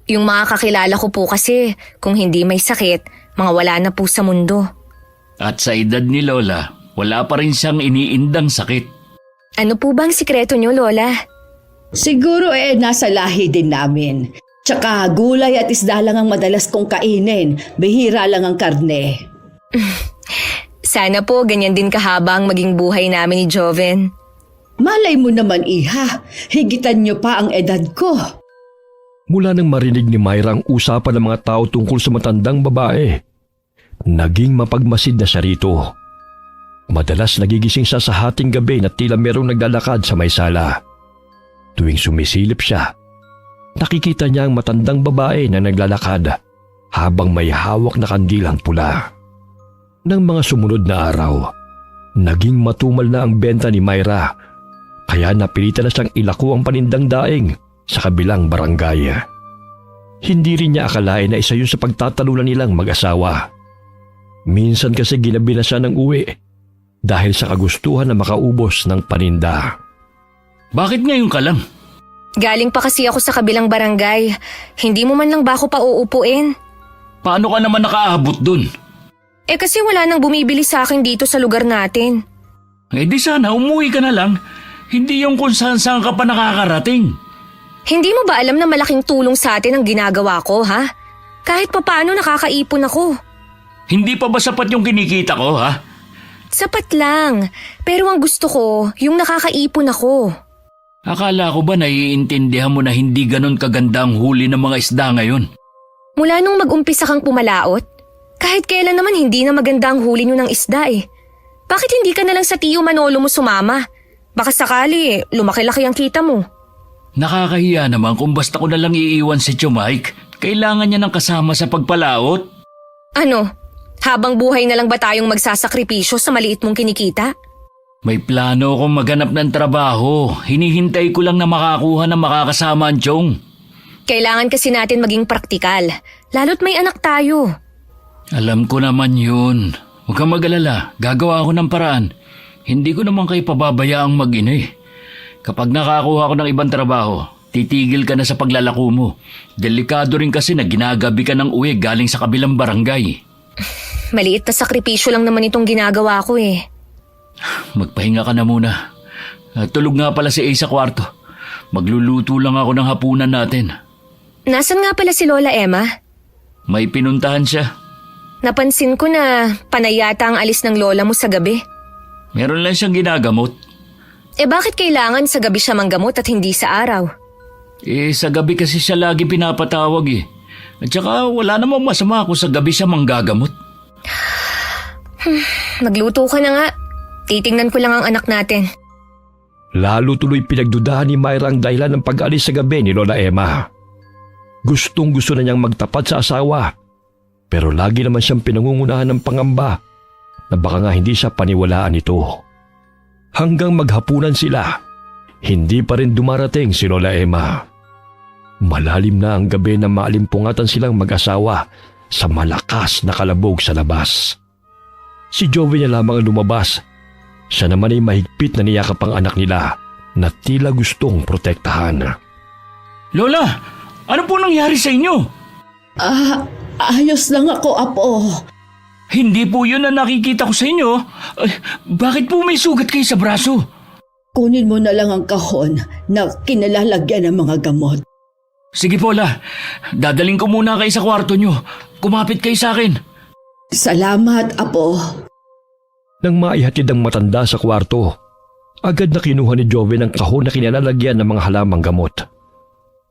Yung mga kakilala ko po kasi, kung hindi may sakit, mga wala na po sa mundo. At sa edad ni Lola, wala pa rin siyang iniindang sakit. Ano po bang sikreto nyo, Lola? Siguro nasa lahi din namin. Tsaka gulay at isda lang ang madalas kong kainin. Bihira lang ang karne. Sana po ganyan din kahaba ang maging buhay namin ni Joven. Malay mo naman, Iha. Higitan niyo pa ang edad ko. Mula nang marinig ni Myra ang usapan ng mga tao tungkol sa matandang babae, naging mapagmasid na siya rito. Madalas nagigising siya sa hating gabi na tila merong naglalakad sa may sala. Tuwing sumisilip siya, nakikita niya ang matandang babae na naglalakad habang may hawak na kandilang pula. Nang mga sumunod na araw, naging matumal na ang benta ni Myra, kaya napilitan na siyang ilako ang panindang daing sa kabilang barangay. Hindi rin niya akalain na isa yun sa pagtatalunan nilang mag-asawa. Minsan kasi ginabi na siya ng uwi dahil sa kagustuhan na makaubos ng paninda. Bakit ngayon ka lang? Galing pa kasi ako sa kabilang barangay. Hindi mo man lang ba ako pauupuin? Paano ka naman nakaabot dun? Kasi wala nang bumibili sa akin dito sa lugar natin. Di sana umuwi ka na lang. Hindi yung kung saan ka pa nakakarating. Hindi mo ba alam na malaking tulong sa atin ang ginagawa ko, ha? Kahit papaano nakakaipon ako. Hindi pa ba sapat yung kinikita ko, ha? Sapat lang. Pero ang gusto ko, yung nakakaipon ako. Akala ko ba naiintindihan mo na hindi ganon kaganda ang huli ng mga isda ngayon? Mula nung mag-umpisa kang pumalaot, kahit kailan naman hindi na maganda ang huli nyo ng isda eh. Bakit hindi ka na lang sa tiyo Manolo mo sumama? Baka sakali lumaki-laki ang kita mo. Nakakahiya naman kung basta ko na lang iiwan si Tio Mike. Kailangan niya ng kasama sa pagpalaot. Ano? Habang buhay na lang ba tayong magsasakripisyo sa maliit mong kinikita? May plano akong maghanap ng trabaho. Hinihintay ko lang na makakuha ng makakasama ang Chong. Kailangan kasi natin maging praktikal. Lalo't may anak tayo. Alam ko naman yun. Huwag kang mag-alala. Gagawa ako ng paraan. Hindi ko naman kayo pababayaang mag-ina eh. Kapag nakakuha ko ng ibang trabaho, titigil ka na sa paglalako mo. Delikado rin kasi na ginagabi ka ng uwi galing sa kabilang barangay. Maliit na sakripisyo lang naman itong ginagawa ko eh. Magpahinga ka na muna. Tulog nga pala si Ace sa kwarto. Magluluto lang ako ng hapunan natin. Nasaan nga pala si Lola Emma? May pinuntahan siya. Napansin ko na panay yata ang alis ng lola mo sa gabi. Meron lang siyang ginagamot. Eh bakit kailangan sa gabi siya manggamot at hindi sa araw? Sa gabi kasi siya lagi pinapatawag eh. At saka wala namang masama kung sa gabi siya manggagamot. Magluto ka na nga. Titingnan ko lang ang anak natin. Lalo tuloy pinagdudahan ni Myra ang dahilan ng pag-alis sa gabi ni Lola Emma. Gustong gusto na niyang magtapat sa asawa. Pero lagi naman siyang pinangungunahan ng pangamba na baka nga hindi siya paniwalaan ito. Hanggang maghapunan sila, hindi pa rin dumarating si Lola Emma. Malalim na ang gabi na maalimpungatan silang mag-asawa sa malakas na kalabog sa labas. Si Joey na lamang ang lumabas. Siya naman ay mahigpit na niyakap ang anak nila na tila gustong protektahan. Lola, ano po nangyari sa inyo? Ayos lang ako, Apo. Hindi po yun ang nakikita ko sa inyo. Bakit po may sugat kayo sa braso? Kunin mo na lang ang kahon na kinalalagyan ng mga gamot. Sige po, La. Dadaling ko muna kayo sa kwarto nyo. Kumapit kayo sa akin. Salamat, Apo. Nang maihatid ang matanda sa kwarto, agad na kinuha ni Joven ang kahon na kinalalagyan ng mga halamang gamot.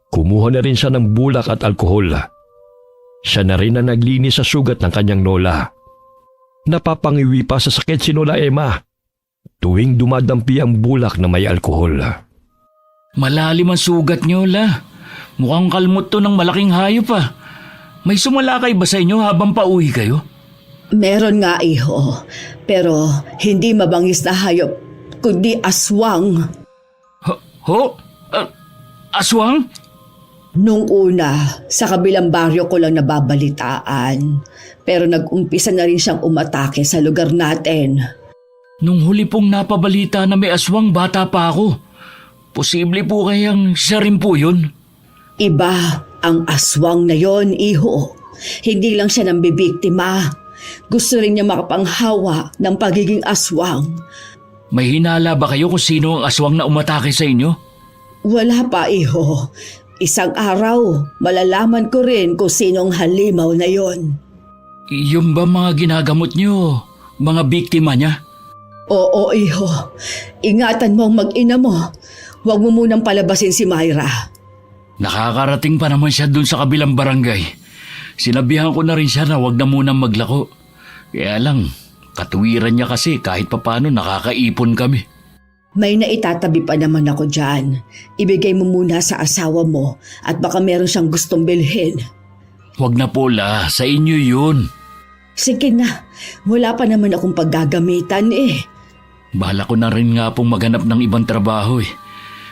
Kumuha na rin siya ng bulak at alkohol. Siya na rin ang naglinis sa sugat ng kanyang lola. Napapangiwi pa sa sakit si Lola Emma tuwing dumadampi ang bulak na may alkohol. Malalim ang sugat nyo, La. Mukhang kalmot to ng malaking hayop ah. May sumalakay ba sa inyo habang pauwi kayo? Meron nga, iho. Pero hindi mabangis na hayop, kundi aswang. Aswang? Nung una, sa kabilang baryo ko lang nababalitaan. Pero nag-umpisa na rin siyang umatake sa lugar natin. Nung huli pong napabalita na may aswang, bata pa ako. Posible po kayang siya rin po yun? Iba ang aswang na yon, iho. Hindi lang siya nambibiktima. Gusto rin niya makapanghawa ng pagiging aswang. May hinala ba kayo kung sino ang aswang na umatake sa inyo? Wala pa, iho. Isang araw, malalaman ko rin kung sinong halimaw na yon. Yung ba mga ginagamot nyo? Mga biktima niya? Oo, iho. Ingatan mo ang mag-ina mo. Huwag mo munang palabasin si Myra. Nakakarating pa naman siya dun sa kabilang barangay. Sinabihan ko na rin siya na huwag na munang maglako. Kaya lang, katuwiran niya kasi kahit papano nakakaipon kami. May naitatabi pa naman ako dyan. Ibigay mo muna sa asawa mo at baka meron siyang gustong bilhin. Huwag na po, La. Sa inyo yun. Sige na, wala pa naman akong paggagamitan eh. Bahala ko na rin nga pong maghanap ng ibang trabaho eh.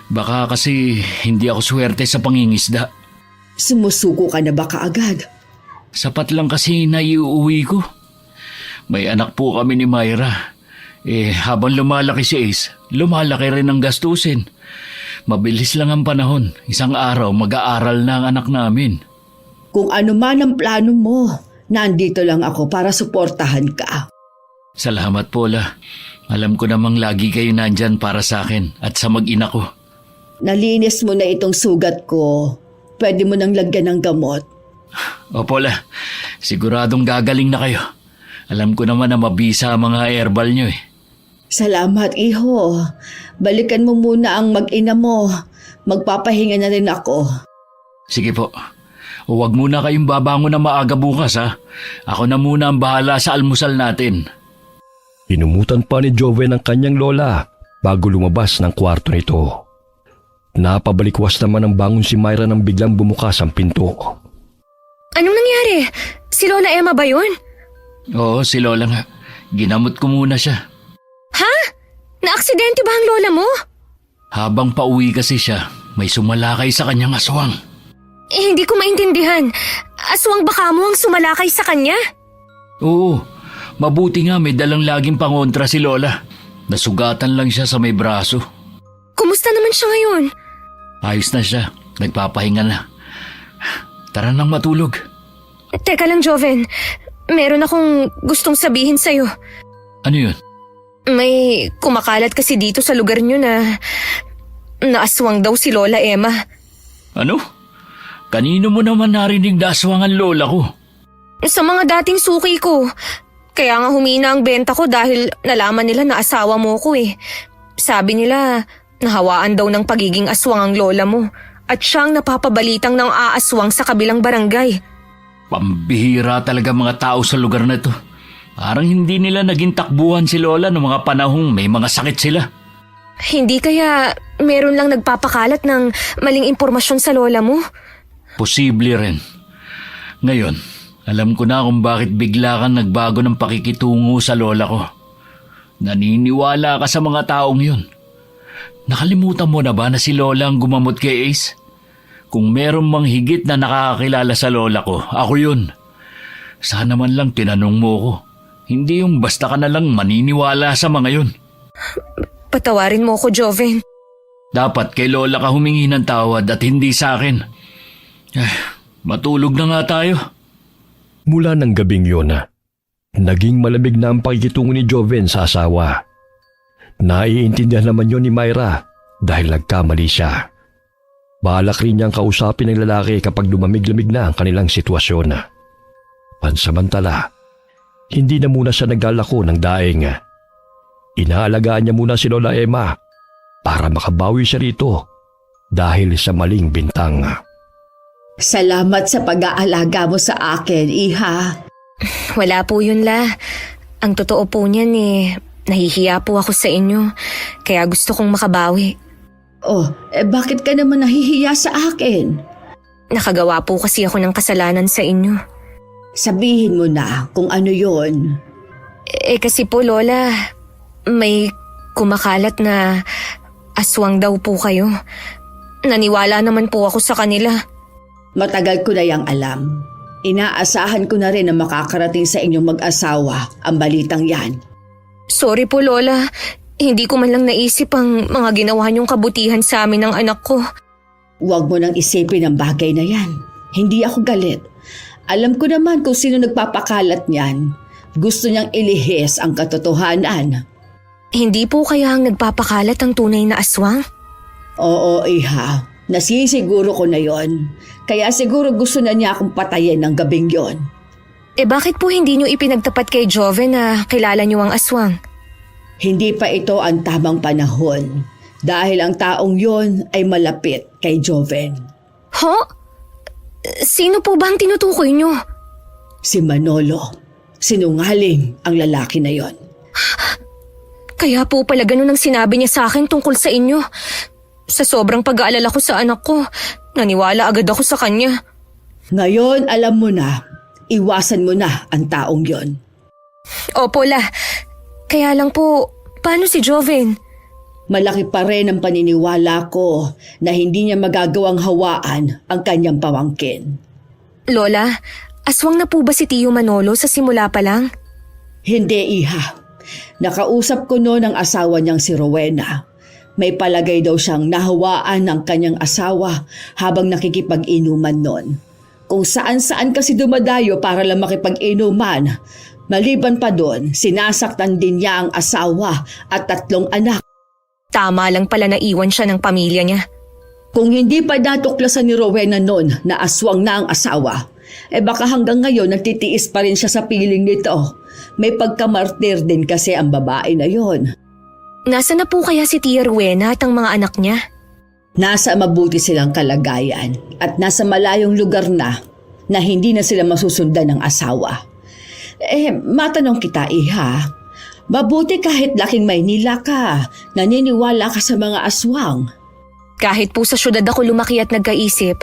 Baka kasi hindi ako swerte sa pangingisda. Sumusuko ka na ba kaagad? Sapat lang kasi na iuwi ko. May anak po kami ni Myra. Habang lumalaki si Ace, lumalaki rin ang gastusin. Mabilis lang ang panahon. Isang araw mag-aaral na ang anak namin. Kung ano man ang plano mo, nandito lang ako para suportahan ka. Salamat po, La. Alam ko namang lagi kayo nandyan para sa akin at sa mag-ina ko. Nalinis mo na itong sugat ko. Pwede mo nang lagyan ng gamot. Opo, La. Siguradong gagaling na kayo. Alam ko naman na mabisa ang mga herbal nyo eh. Salamat, iho. Balikan mo muna ang mag-ina mo. Magpapahinga na rin ako. Sige po. Huwag muna kayong babangon na maaga bukas ha. Ako na muna ang bahala sa almusal natin. Inumutan pa ni Joven ang kanyang lola bago lumabas ng kwarto nito. Napabalikwas naman ang bangon si Myra nang biglang bumukas ang pinto. Anong nangyari? Si Lola Emma ba yun? Oo, si Lola nga. Ginamot ko muna siya. Ha? Naaksidente ba ang lola mo? Habang pauwi kasi siya, may sumalakay sa kanyang aswang. Hindi ko maintindihan. Aswang baka mo ang sumalakay sa kanya? Oo, mabuti nga may dalang laging pangontra si Lola. Nasugatan lang siya sa may braso. Kumusta naman siya ngayon? Ayos na siya, nagpapahinga na. Tara nang matulog. Teka lang, Joven. Meron akong gustong sabihin sa'yo. Ano yun? May kumakalat kasi dito sa lugar nyo na naaswang daw si Lola Emma. Ano? Kanino mo naman narinig na aswang ang lola ko? Sa mga dating suki ko. Kaya nga humina ang benta ko dahil nalaman nila na asawa mo ko eh. Sabi nila, nahawaan daw ng pagiging aswang ang lola mo at siyang napapabalitang ng aaswang sa kabilang barangay. Pambihira talaga mga tao sa lugar na to. Parang hindi nila naging takbuhan si Lola noong mga panahong may mga sakit sila. Hindi kaya meron lang nagpapakalat ng maling impormasyon sa lola mo? Posible rin. Ngayon, alam ko na kung bakit bigla kang nagbago ng pakikitungo sa lola ko. Naniniwala ka sa mga taong yun. Nakalimutan mo na ba na si Lola ang gumamot kay Ace? Kung meron mang higit na nakakakilala sa lola ko, ako yun. Sana man lang tinanong mo ko. Hindi yung basta ka na lang maniniwala sa mga yun. Patawarin mo ko, Joven. Dapat kay Lola ka humingi ng tawad at hindi sa akin. Matulog na nga tayo. Mula ng gabing yun, naging malamig na ang pakikitungo ni Joven sa asawa. Naiintindihan naman yun ni Myra dahil nagkamali siya. Balak rin niyang kausapin ng lalaki kapag lumamig-lamig na ang kanilang sitwasyon. Pansamantala, hindi na muna siya naglalako ng daing. Inaalagaan niya muna si Lola Emma para makabawi siya rito dahil sa maling bintang. Salamat sa pag-aalaga mo sa akin, Iha. Wala po yun, La. Ang totoo po niyan nahihiya po ako sa inyo. Kaya gusto kong makabawi. Bakit ka naman nahihiya sa akin? Nakagawa po kasi ako ng kasalanan sa inyo. Sabihin mo na kung ano yon. Kasi po, Lola, may kumakalat na aswang daw po kayo. Naniwala naman po ako sa kanila. Matagal ko na yang alam. Inaasahan ko na rin na makakarating sa inyong mag-asawa ang balitang yan. Sorry po, Lola. Hindi ko man lang naisip ang mga ginawa niyong kabutihan sa amin ng anak ko. Huwag mo nang isipin ang bagay na yan. Hindi ako galit. Alam ko naman kung sino nagpapakalat niyan. Gusto niyang ilihis ang katotohanan. Hindi po kaya ang nagpapakalat ang tunay na aswang? Oo, Iha. Nasisiguro ko na yon. Kaya siguro gusto na niya akong patayin ng gabing yon. Bakit po hindi niyo ipinagtapat kay Joven na kilala niyo ang aswang? Hindi pa ito ang tamang panahon dahil ang taong yon ay malapit kay Joven. Ho? Sino po ba ang tinutukoy niyo? Si Manolo. Sinungaling ang lalaki na yon. Kaya po pala ganun ang sinabi niya sa akin tungkol sa inyo. Sa sobrang pag-aalala ko sa anak ko, naniwala agad ako sa kanya. Ngayon alam mo na, iwasan mo na ang taong yon. Opo, La. Kaya lang po, paano si Joven? Malaki pa rin ang paniniwala ko na hindi niya magagawang hawaan ang kanyang pamangkin. Lola, aswang na po ba si Tio Manolo sa simula pa lang? Hindi, Iha. Nakausap ko noon ang asawa niyang si Rowena. May palagay daw siyang nahawaan ng kanyang asawa habang nakikipag-inuman noon. Kung saan-saan kasi dumadayo para lang makipag-inuman. Maliban pa doon, sinasaktan din niya ang asawa at 3 anak. Tama lang pala na iwan siya ng pamilya niya. Kung hindi pa natuklasan ni Rowena noon na aswang na ang asawa, baka hanggang ngayon nagtitiis pa rin siya sa piling nito. May pagkamartir din kasi ang babae na yon. Nasa na po kaya si Tia Rowena at ang mga anak niya? Nasa mabuti silang kalagayan at nasa malayong lugar na hindi na sila masusundan ng asawa. Matanong kita, Iha. Mabuti kahit laking Maynila ka, naniniwala ka sa mga aswang. Kahit po sa syudad ako lumaki at nagkaisip,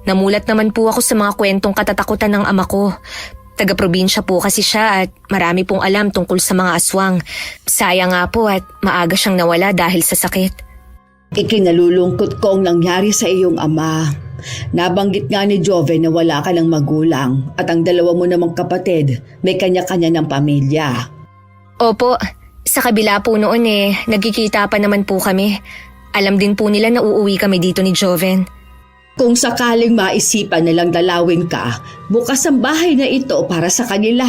Namulat naman po ako sa mga kwentong katatakutan ng ama ko. Taga-probinsya po kasi siya at marami pong alam tungkol sa mga aswang. Sayang nga po at maaga siyang nawala dahil sa sakit. Ikinalulungkot ko ang nangyari sa iyong ama. Nabanggit nga ni Joven na wala ka ng magulang at ang dalawa mo namang kapatid may kanya-kanya ng pamilya. Opo, sa kabila po noon nagkikita pa naman po kami. Alam din po nila na uuwi kami dito ni Joven. Kung sakaling maisipan nilang dalawin ka, bukas ang bahay na ito para sa kanila.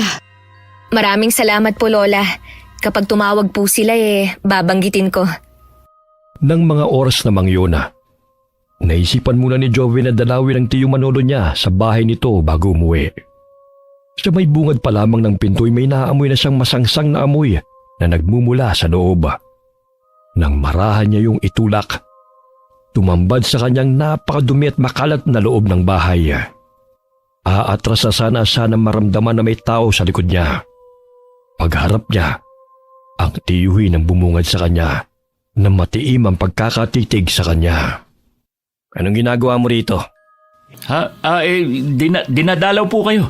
Maraming salamat po, Lola. Kapag tumawag po sila babanggitin ko. Nang mga oras namang yun naisipan muna ni Joven na dalawin ang tiyong Manolo niya sa bahay nito bago umuwi. Sa may bungad pa lamang ng pinto'y may naamoy na siyang masangsang na amoy na nagmumula sa loob. Nang marahan niya yung itulak, tumambad sa kanyang napakadumi at makalat na loob ng bahay. Aatras na sana maramdaman na may tao sa likod niya. Pagharap niya, ang tiyuhin ang bumungad sa kanya na matiim ang pagkakatitig sa kanya. Anong ginagawa mo rito? Dinadalaw po kayo.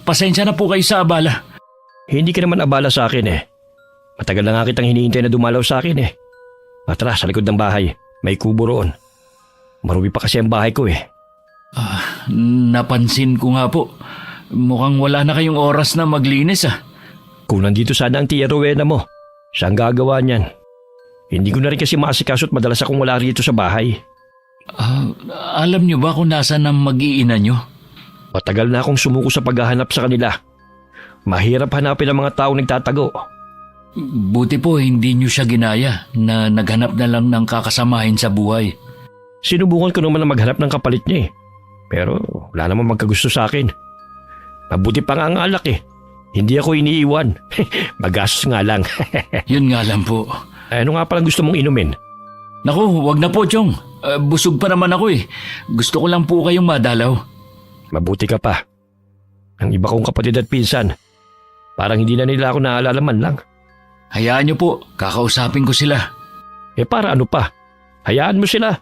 Pasensya na po kayo sa abala. Hindi ka naman abala sa akin Matagal na nga kitang hinihintay na dumalaw sa akin Atras sa likod ng bahay. May kubo roon. Marumi pa kasi ang bahay ko Napansin ko nga po. Mukhang wala na kayong oras na maglinis Kung nandito sana ang tiya Rowena mo, siya ang gagawa niyan. Hindi ko na rin kasi maasikaso at madalas akong wala rito sa bahay. Alam niyo ba kung nasaan ang mag-iina niyo? Matagal na akong sumuko sa paghahanap sa kanila. Mahirap hanapin ang mga taong nagtatago. Buti po hindi niyo siya ginaya na naghanap na lang ng kakasamahin sa buhay. Sinubukan ko naman na maghanap ng kapalit niya Pero wala namang magkagusto sa akin. Mabuti pa nga ang alak Hindi ako iniiwan. Magastos nga lang. Yun nga lang po. Ano nga palang gusto mong inumin? Naku, wag na po, Chong. Busog pa naman ako Gusto ko lang po kayong madalaw. Mabuti ka pa. Ang iba kong kapatid at pinsan, parang hindi na nila ako naalala man lang. Hayaan niyo po, kakausapin ko sila. Para ano pa? Hayaan mo sila.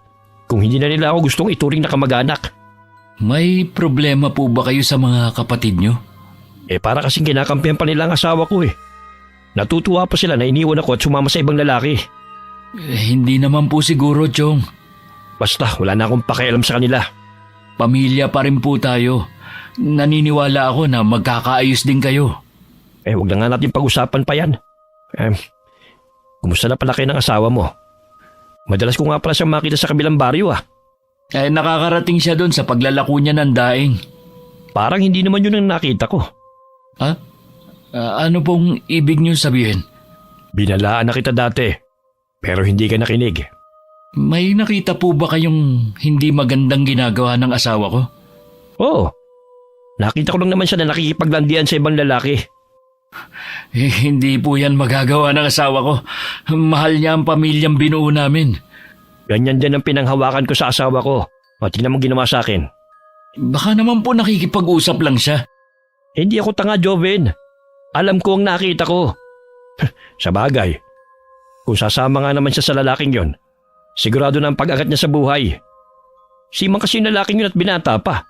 Kung hindi na nila ako gustong ituring na kamag-anak. May problema po ba kayo sa mga kapatid niyo? Para kasing kinakampihan pa nila ang asawa ko Natutuwa pa sila na iniwan ako at sumama sa ibang lalaki. Hindi naman po siguro, Chong. Basta wala na akong pakialam sa kanila. Pamilya pa rin po tayo. Naniniwala ako na magkakaayos din kayo. Huwag na nga natin pag-usapan pa yan. Kumusta na pala kayo ng asawa mo? Madalas ko nga pala siyang makita sa kabilang baryo Nakakarating siya doon sa paglalako niya ng daing. Parang hindi naman yun ang nakita ko. Ano pong ibig niyo sabihin? Binalaan na kita dati, pero hindi ka nakinig. May nakita po ba kayong hindi magandang ginagawa ng asawa ko? Oo. Nakita ko lang naman siya na nakikipaglandian sa ibang lalaki. Hindi po yan magagawa ng asawa ko. Mahal niya ang pamilyang binuo namin. Ganyan din ang pinanghawakan ko sa asawa ko. Tingnan mo ginawa sa akin. Baka naman po nakikipag-usap lang siya. Hindi ako tanga, Joven. Alam ko ang nakita ko. Sa bagay, kung sasama nga naman siya sa lalaking yon, sigurado na ang pag-angat niya sa buhay. Simang kasi yung lalaking yun at binata pa.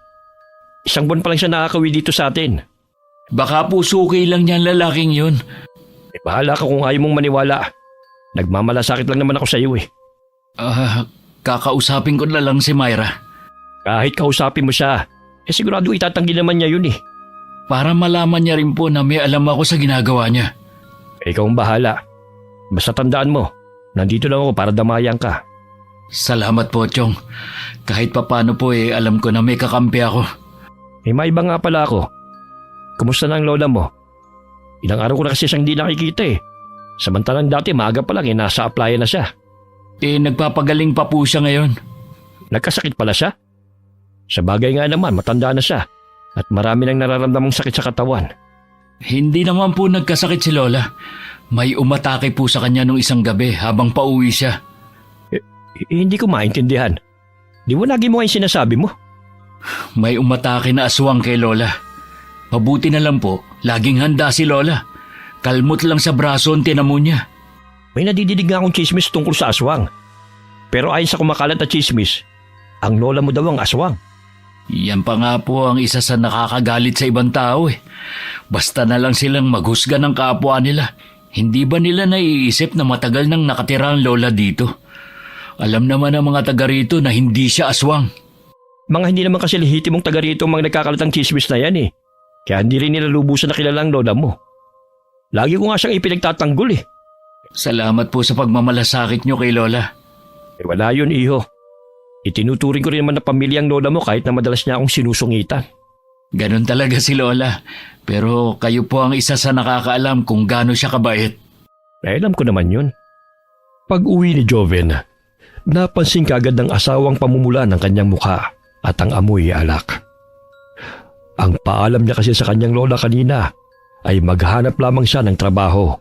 1 buwan pa lang siya nakakawi dito sa atin. Baka po suki lang niya ang lalaking yun. Bahala ka kung ayaw mong maniwala. Nagmamalasakit lang naman ako sa iyo Kakausapin ko na lang si Myra. Kahit kausapin mo siya, sigurado itatanggi naman niya yun Para malaman niya rin po na may alam ako sa ginagawa niya. Ikaw ang bahala. Basta tandaan mo, nandito lang ako para damayan ka. Salamat po, Chong. Kahit papano po alam ko na may kakampi ako. Maiba nga pala ako. Kumusta na ang lola mo? Ilang araw ko na kasi siyang di nakikita Samantalang dati maaga pa lang nasa applyan na siya. Nagpapagaling pa po siya ngayon. Nagkasakit pala siya? Sa bagay nga naman, matanda na siya. At marami nang nararamdamang sakit sa katawan. Hindi naman po nagkasakit si Lola. May umatake po sa kanya nung isang gabi habang pauwi siya. Hindi ko maintindihan. Di mo lagi mo yung sinasabi mo? May umatake na aswang kay Lola. Mabuti na lang po, laging handa si Lola. Kalmot lang sa braso ang tinamo niya. May nadididig nga akong chismis tungkol sa aswang. Pero ayon sa kumakalat na chismis, ang lola mo daw ang aswang. Yan pa nga po ang isa sa nakakagalit sa ibang tao eh. Basta na lang silang maghusga ng kapwa nila. Hindi ba nila naiisip na matagal nang nakatira ang lola dito? Alam naman ng mga taga rito na hindi siya aswang. Mga hindi naman kasi lehitimong taga rito ang mga nagkakalatang chismis na yan eh. Kaya hindi rin nila lubusan na kilala ang lola mo. Lagi ko nga siyang ipinagtatanggol eh. Salamat po sa pagmamalasakit niyo kay lola. Wala yun, iho. Itinuturing ko rin naman na pamilya ang lola mo kahit na madalas niya akong sinusungitan. Ganon talaga si lola. Pero kayo po ang isa sa nakakaalam kung gaano siya kabait. Alam ko naman yun. Pag uwi ni Joven, napansin kagad ng asawang pamumula ng kanyang mukha at ang amoy alak. Ang paalam niya kasi sa kanyang lola kanina ay maghanap lamang siya ng trabaho.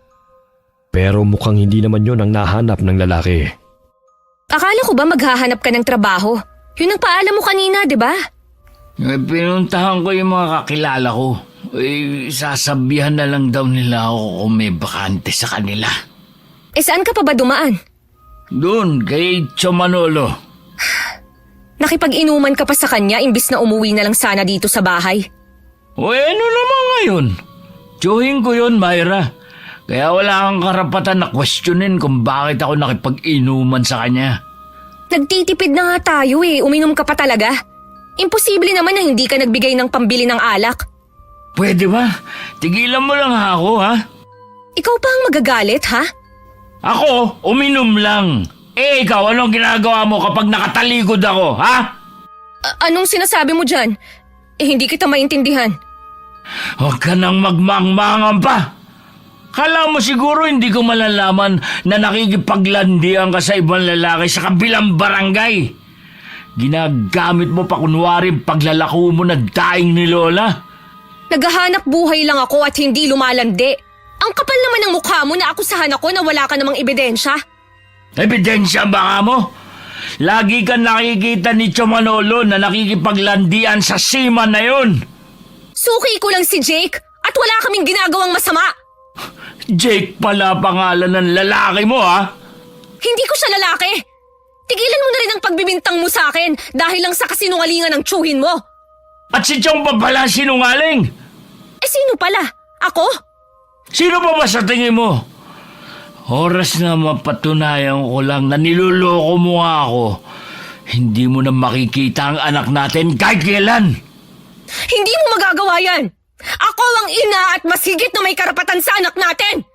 Pero mukhang hindi naman yun ang nahanap ng lalaki. Akala ko ba maghahanap ka ng trabaho? Yun ang paalam mo kanina, di ba? Pinuntahan ko yung mga kakilala ko. Sasabihan na lang daw nila ako kung may bakante sa kanila. Saan ka pa ba dumaan? Doon, kay Chomanolo. Nakipag-inuman ka pa sa kanya imbis na umuwi na lang sana dito sa bahay. Ano naman ngayon? Tiyuhin ko yun, Myra. Kaya wala kang karapatan na questionin kung bakit ako nakipag-inuman sa kanya. Nagtitipid na nga tayo eh, uminom ka pa talaga. Imposible naman na hindi ka nagbigay ng pambili ng alak. Pwede ba? Tigilan mo lang ako, ha? Ikaw pa ang magagalit, ha? Ako, uminom lang. Ikaw, anong ginagawa mo kapag nakatalikod ako, ha? Anong sinasabi mo dyan? Hindi kita maintindihan. Huwag ka nang magmangmangan pa. Kala mo siguro hindi ko malalaman na nakikipaglandian ka sa ibang lalaki sa kabilang barangay. Ginagamit mo pa kunwari paglalako mo na daing ni Lola. Naghahanap buhay lang ako at hindi lumalandi. Ang kapal naman ng mukha mo na akusahan ako na wala ka namang ebidensya. Ebidensya ba ka mo? Lagi ka nakikita ni Chomanolo na nakikipaglandian sa sima na yun. Suki ko lang si Jake at wala kaming ginagawang masama. Jake pala pangalan ng lalaki mo, ha? Hindi ko siya lalaki. Tigilan mo na rin ang pagbibintang mo sa akin dahil lang sa kasinungalingan ng tsuhin mo. At si Chong pa pala sinungaling. Sino pala? Ako? Sino pa ba sa tingin mo? Oras na mapatunayan ko lang na niloloko mo nga ako. Hindi mo na makikita ang anak natin kahit kailan. Hindi mo magagawa yan. Ako ang ina at mas higit na may karapatan sa anak natin.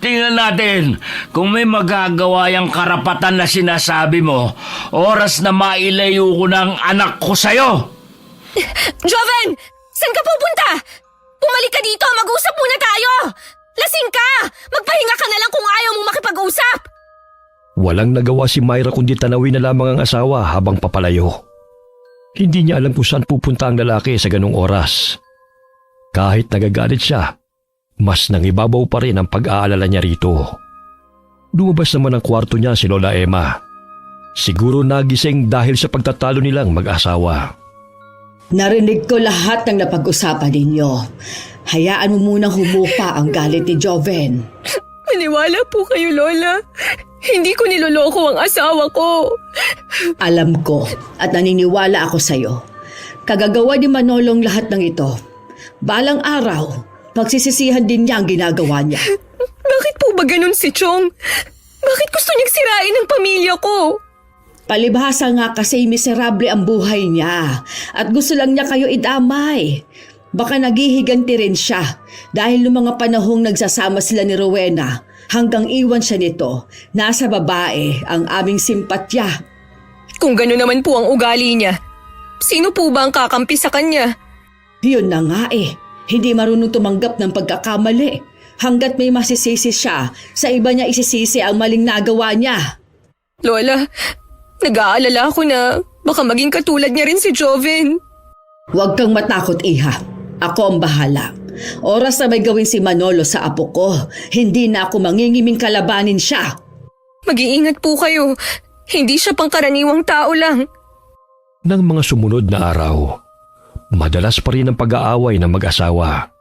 Tingnan natin kung may magagawa yung karapatan na sinasabi mo. Oras na mailayo ko ng anak ko sa'yo. Joven! Saan ka pupunta? Bumalik ka dito! Mag-usap muna tayo! Lasing ka! Magpahinga ka na lang kung ayaw mong makipag-usap! Walang nagawa si Myra kundi tanawin na lamang ang asawa habang papalayo. Hindi niya alam kung saan pupunta ang lalaki sa ganong oras. Kahit nagagalit siya, mas nangibabaw pa rin ang pag-aalala niya rito. Lumabas naman ang kwarto niya si Lola Emma. Siguro nagising dahil sa pagtatalo nilang mag-asawa. Narinig ko lahat ng napag-usapan ninyo. Hayaan mo munang humupa ang galit ni Joven. Maniwala po kayo, Lola. Hindi ko niloloko ang asawa ko. Alam ko at naniniwala ako sa'yo. Kagagawa ni Manolong lahat ng ito. Balang araw, pagsisisihan din niya ang ginagawa niya. Bakit po ba ganun si Chong? Bakit gusto niyang sirain ang pamilya ko? Palibhasa nga kasi miserable ang buhay niya at gusto lang niya kayo idamay. Baka naghihiganti rin siya dahil noong mga panahong nagsasama sila ni Rowena hanggang iwan siya nito, nasa babae ang aming simpatya. Kung gano'n naman po ang ugali niya, sino po ba ang kakampi sa kanya? Yun na nga hindi marunong tumanggap ng pagkakamali. Hanggat may masisisi siya, sa iba niya isisisi ang maling nagawa niya. Lola, nag-aalala ako na baka maging katulad niya rin si Joven. Huwag kang matakot, Iha. Ako ang bahala. Oras na may gawin si Manolo sa apo ko, hindi na ako mangingiming kalabanin siya. Mag-iingat po kayo. Hindi siya pangkaraniwang tao lang. Nang mga sumunod na araw, madalas pa rin ang pag-aaway ng mag-asawa.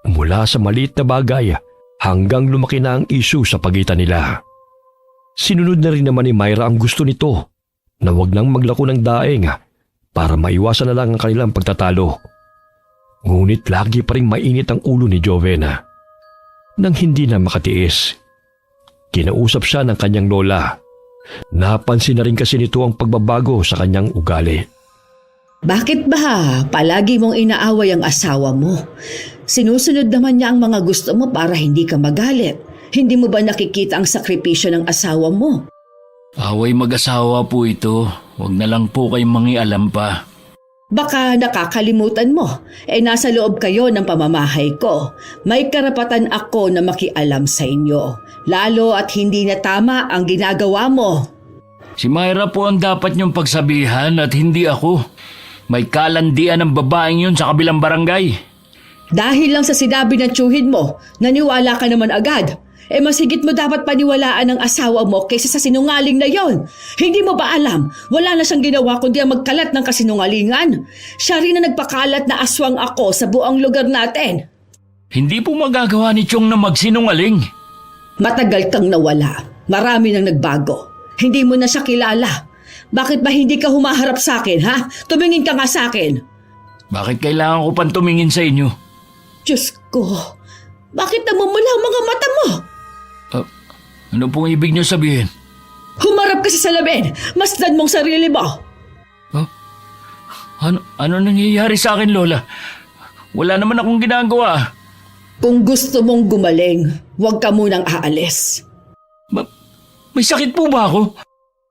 Mula sa maliit na bagay hanggang lumaki na ang issue sa pagitan nila. Sinunod na rin naman ni Myra ang gusto nito na wag nang maglako ng daing para maiwasan na lang ang kanilang pagtatalo. Ngunit lagi pa rin mainit ang ulo ni Jovena. Nang hindi na makatiis, kinausap siya ng kanyang lola. Napansin na rin kasi nito ang pagbabago sa kanyang ugali. Bakit ba palagi mong inaaway ang asawa mo? Sinusunod naman niya ang mga gusto mo para hindi ka magalit. Hindi mo ba nakikita ang sakripisyo ng asawa mo? Away mag-asawa po ito. Huwag na lang po kayong mangialam pa. Baka nakakalimutan mo, nasa loob kayo ng pamamahay ko. May karapatan ako na makialam sa inyo, lalo at hindi na tama ang ginagawa mo. Si Myra po ang dapat niyong pagsabihan at hindi ako. May kalandian ng babaeng yun sa kabilang barangay. Dahil lang sa sinabi ng tiyuhin mo, naniwala ka naman agad. Mas higit mo dapat paniwalaan ang asawa mo kaysa sa sinungaling na yon. Hindi mo ba alam, wala na siyang ginawa kundi ang magkalat ng kasinungalingan. Siya rin na nagpakalat na aswang ako sa buong lugar natin. Hindi po magagawa ni Chong na magsinungaling. Matagal kang nawala. Marami nang nagbago. Hindi mo na siya kilala. Bakit ba hindi ka humaharap sa akin, ha? Tumingin ka nga sa akin. Bakit kailangan ko pang tumingin sa inyo? Diyos ko, bakit namumula ang mga mata mo? Ano pong ibig niyo sabihin? Humarap ka sa salamin. Masdan mong sarili mo. Ano nangyayari sa akin, Lola? Wala naman akong ginagawa. Kung gusto mong gumaling, huwag ka munang aalis. May sakit po ba ako?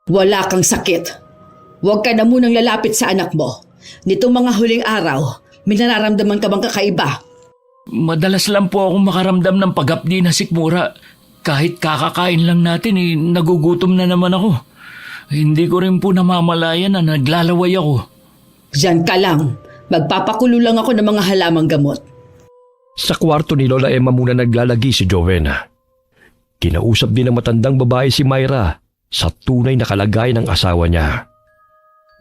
Wala kang sakit. Huwag ka na munang lalapit sa anak mo. Nitong mga huling araw, may nararamdaman ka bang kakaiba? Madalas lang po akong makaramdam ng paghapdi na sikmura. Kahit kakakain lang natin, nagugutom na naman ako. Hindi ko rin po namamalayan na naglalaway ako. Diyan ka lang. Magpapakulo lang ako ng mga halamang gamot. Sa kwarto ni Lola Emma muna naglalagi si Jovena. Kinausap din ng matandang babae si Myra sa tunay na kalagayan ng asawa niya.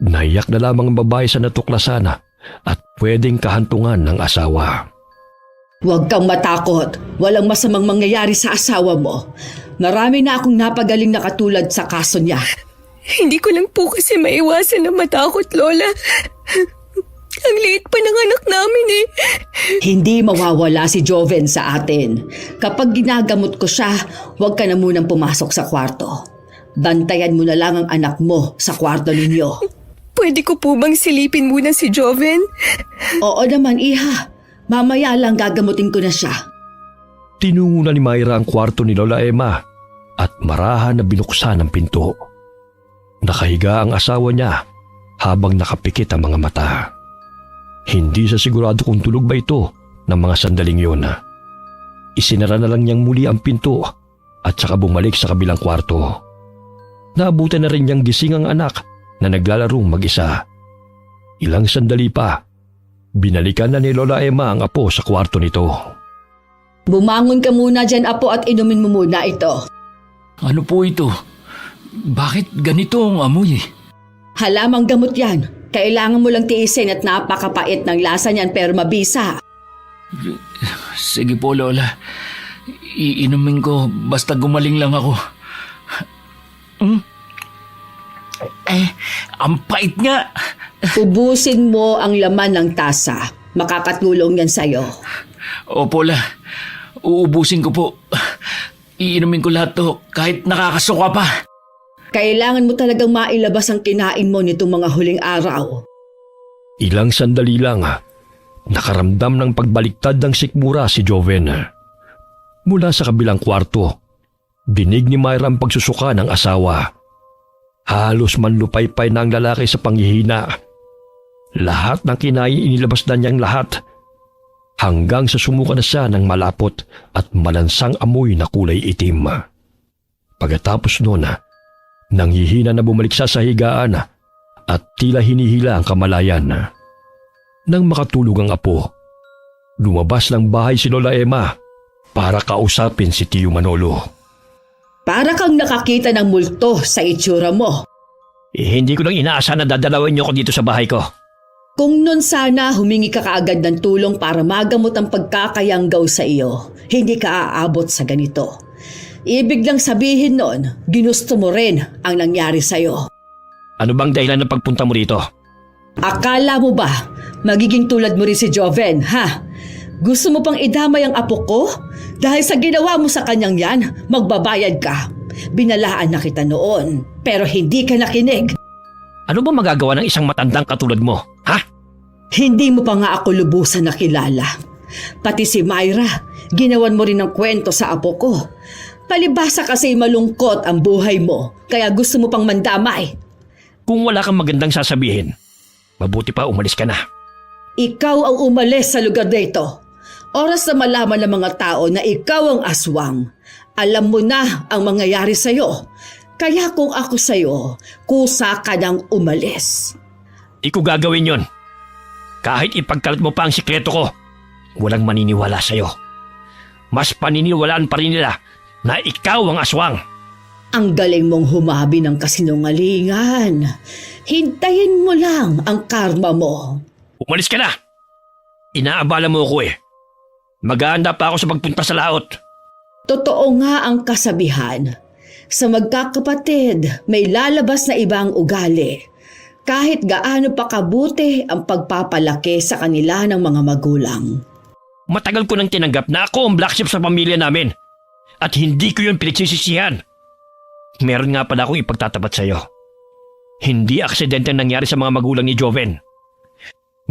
Naiyak na lamang ang babae sa natuklasan at pwedeng kahantungan ng asawa. Huwag kang matakot. Walang masamang mangyayari sa asawa mo. Marami na akong napagaling na katulad sa kaso niya. Hindi ko lang po kasi maiwasan na matakot, Lola. Ang liit pa ng anak namin eh. Hindi mawawala si Joven sa atin. Kapag ginagamot ko siya, huwag ka na munang pumasok sa kwarto. Bantayan mo na lang ang anak mo sa kwarto ninyo. Pwede ko po bang silipin muna si Joven? Oo naman, iha. Mamaya lang gagamutin ko na siya. Tinungo ni Myra ang kwarto ni Lola Emma at marahan na binuksan ang pinto. Nakahiga ang asawa niya habang nakapikit ang mga mata. Hindi siya sigurado kung tulog ba ito ng mga sandaling yun. Isinara na lang niyang muli ang pinto at saka bumalik sa kabilang kwarto. Naabutan na rin niyang gising ang anak na naglalarong mag-isa. Ilang sandali pa, binalikan na ni Lola Emma ang apo sa kwarto nito. Bumangon ka muna dyan, apo, at inumin mo muna ito. Ano po ito? Bakit ganito ang amoy? Halamang gamot yan. Kailangan mo lang tiisin at napakapait ng lasa niyan pero mabisa. Sige po, Lola. Iinumin ko basta gumaling lang ako. Ang pait nga. Ubusin mo ang laman ng tasa. Makakatulong yan sa'yo. Opo, La. Uubusin ko po. Iinumin ko lahat to kahit nakakasuka pa. Kailangan mo talagang mailabas ang kinain mo nitong mga huling araw. Ilang sandali lang, nakaramdam ng pagbaliktad ng sikmura si Joven. Mula sa kabilang kwarto, dinig ni Myra ang pagsusuka ng asawa. Halos manlupaypay na ang lalaki sa panghihina. Lahat ng kinain inilabas na niyang lahat, hanggang sa sumuka na siya ng malapot at malansang amoy na kulay itim. Pagkatapos noon, nanghihina na bumalik siya sa higaan at tila hinihila ang kamalayan. Nang makatulog ang apo, lumabas ng bahay si Lola Emma para kausapin si Tio Manolo. Para kang nakakita ng multo sa itsura mo. Hindi ko lang inaasahan na dadalawin niyo ko dito sa bahay ko. Kung nun sana humingi ka kaagad ng tulong para magamot ang pagkakayanggaw sa iyo, hindi ka aabot sa ganito. Ibig lang sabihin nun, ginusto mo rin ang nangyari sa'yo. Ano bang dahilan ng pagpunta mo dito? Akala mo ba magiging tulad mo rin si Joven, ha? Gusto mo pang idamay ang apo ko? Dahil sa ginawa mo sa kanyang yan, magbabayad ka. Binalaan na kita noon, pero hindi ka nakinig. Ano ba magagawa ng isang matandang katulad mo, ha? Hindi mo pa nga ako lubusan nakilala. Pati si Myra, ginawan mo rin ng kwento sa apo ko. Palibhasa kasi malungkot ang buhay mo, kaya gusto mo pang mandamay. Kung wala kang magandang sasabihin, mabuti pa umalis ka na. Ikaw ang umalis sa lugar na ito. Oras na malaman ng mga tao na ikaw ang aswang. Alam mo na ang mangyayari sa'yo. Kaya kung ako sa'yo, kusa ka nang umalis. Di ko gagawin yon. Kahit ipagkalat mo pa ang sikreto ko, walang maniniwala sa'yo. Mas paniniwalaan pa rin nila na ikaw ang aswang. Ang galing mong humabi ng kasinungalingan. Hintayin mo lang ang karma mo. Umalis ka na! Inaabala mo ako eh. Maghahanda pa ako sa pagpunta sa laot. Totoo nga ang kasabihan. Sa magkakapatid, may lalabas na ibang ugali. Kahit gaano pa kabuti ang pagpapalaki sa kanila ng mga magulang. Matagal ko nang tinanggap na ako ang black sheep sa pamilya namin. At hindi ko yun pinagsisisihan. Meron nga pala akong ipagtatapat sa'yo. Hindi aksidente ang nangyari sa mga magulang ni Joven.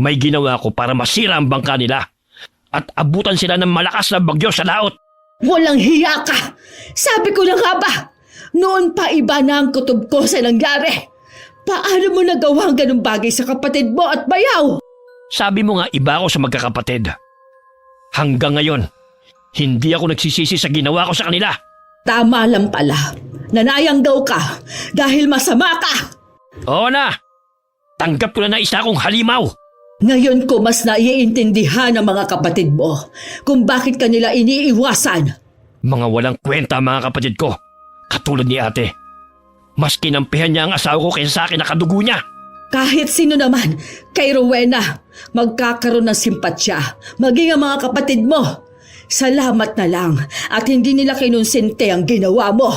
May ginawa ko para masira ang bangka nila at abutan sila ng malakas na bagyo sa laot. Walang hiya ka! Sabi ko na nga ba? Noon pa iba na ang kutob ko sa nangyari. Paano mo nagawa ang ganung bagay sa kapatid mo at bayaw? Sabi mo nga iba ako sa magkakapatid. Hanggang ngayon, hindi ako nagsisisi sa ginawa ko sa kanila. Tama lang pala. Nanayang daw ka dahil masama ka. Oo na! Tanggap ko na isa akong halimaw. Ngayon ko mas naiintindihan ng mga kapatid mo kung bakit kanila iniiwasan. Mga walang kwenta ang mga kapatid ko, katulad ni ate. Mas kinampihan niya ang asawa ko kaysa sa akin na kadugo niya. Kahit sino naman, kay Rowena, magkakaroon ng simpatsya, maging ang mga kapatid mo. Salamat na lang at hindi nila kinonsente ang ginawa mo.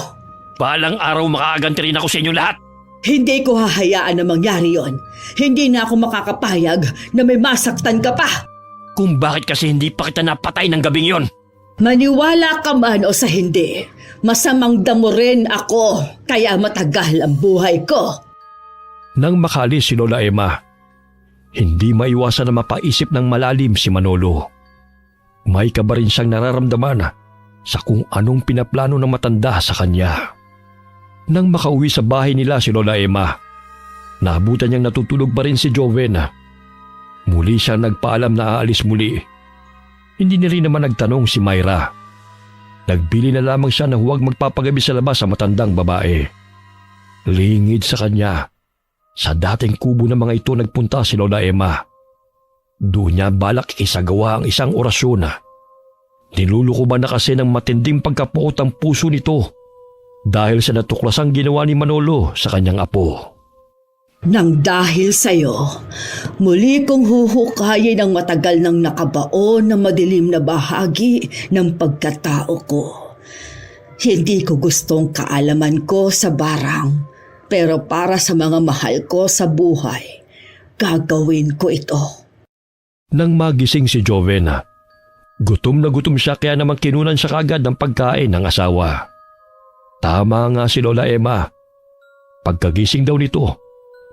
Balang araw makaaganti rin ako sa inyo lahat. Hindi ko hahayaan na mangyari yon. Hindi na ako makakapayag na may masaktan ka pa. Kung bakit kasi hindi pa kita napatay ng gabing yon. Maniwala ka man o sa hindi, masamang damo rin ako, kaya matagal ang buhay ko. Nang makalis si Lola Emma, hindi maiwasan na mapaisip ng malalim si Manolo. May kaba rin siyang nararamdaman sa kung anong pinaplano ng matanda sa kanya. Nang makauwi sa bahay nila si Lola Emma, naabutan niyang natutulog pa rin si Joven. Muli siya nagpaalam na aalis muli. Hindi na rin naman nagtanong si Myra. Nagbili na lamang siya na huwag magpapagabi sa labas sa matandang babae. Lingid sa kanya, sa dating kubo ng mga ito nagpunta si Lola Emma. Doon niya balak isagawa ang isang orasyon. Nilulukuban na kasi ng matinding pagkapuot ang puso nito dahil sa natuklasang ginawa ni Manolo sa kanyang apo. Nang dahil sa'yo, muli kong huhukayin ang matagal nang nakabaon na madilim na bahagi ng pagkatao ko. Hindi ko gustong kaalaman ko sa barang, pero para sa mga mahal ko sa buhay, gagawin ko ito. Nang magising si Joven, gutom na gutom siya kaya naman kinunan siya kagad ng pagkain ng asawa. Tama nga si Lola Emma. Pagkagising daw nito,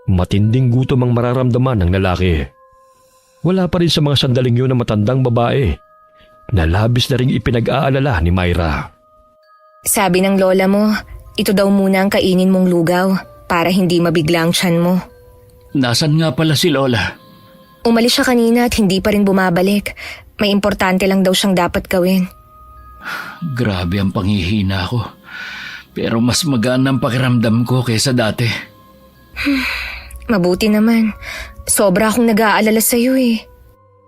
matinding gutom ang mararamdaman ng lalaki. Wala pa rin sa mga sandaling yun ang matandang babae na labis na ring ipinag-aalala ni Myra. Sabi ng lola mo, ito daw muna ang kainin mong lugaw para hindi mabigla ang tiyan mo. Nasaan nga pala si Lola? Umalis siya kanina at hindi pa rin bumabalik. May importante lang daw siyang dapat gawin. Grabe ang panghihina ko. Pero mas magaan ang pakiramdam ko kaysa dati. Mabuti naman. Sobra akong nag-aalala sa'yo eh.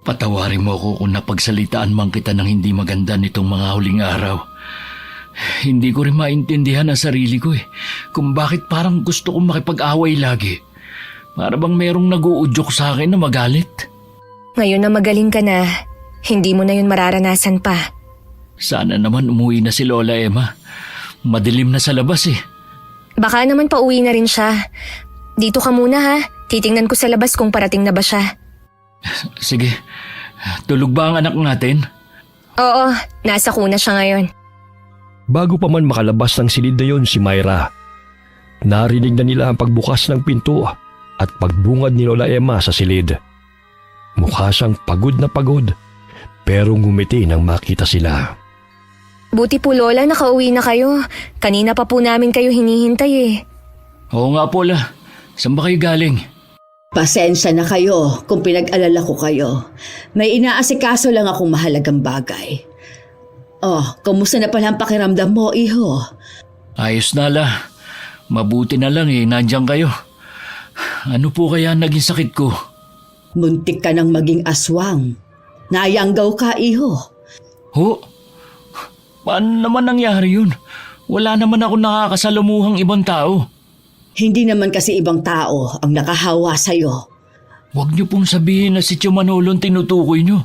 Patawarin mo ako kung napagsalitaan man kita ng hindi maganda nitong mga huling araw. Hindi ko rin maintindihan ang sarili ko eh. Kung bakit parang gusto kong makipag-away lagi. Para bang merong nag-uudyok sa akin na magalit. Ngayon na magaling ka na, hindi mo na yun mararanasan pa. Sana naman umuwi na si Lola Emma. Madilim na sa labas eh. Baka naman pauwi na rin siya. Dito ka muna ha. Titingnan ko sa labas kung parating na ba siya. Sige, tulog ba ang anak natin? Oo, nasa kuna siya ngayon. Bago pa man makalabas ng silid na yon si Myra, narinig na nila ang pagbukas ng pinto at pagbungad ni Lola Emma sa silid. Mukha siyang pagod na pagod pero ngumiti nang makita sila. Buti po Lola, nakauwi na kayo. Kanina pa po namin kayo hinihintay eh. Oo nga po la, saan ba kayo galing? Pasensya na kayo kung pinag-alala ko kayo. May inaasikaso lang akong mahalagang bagay. Oh, kumusta na pala ang pakiramdam mo, iho? Ayos na la, mabuti na lang nandiyan kayo. Ano po kaya ang naging sakit ko? Muntik ka nang maging aswang. Nayanggaw ka, iho. Ho? Paano naman nangyari yun? Wala naman ako nakakasalamuhang ibang tao. Hindi naman kasi ibang tao ang nakahawa sa'yo. Huwag niyo pong sabihin na si Tio Manolo ang tinutukoy niyo.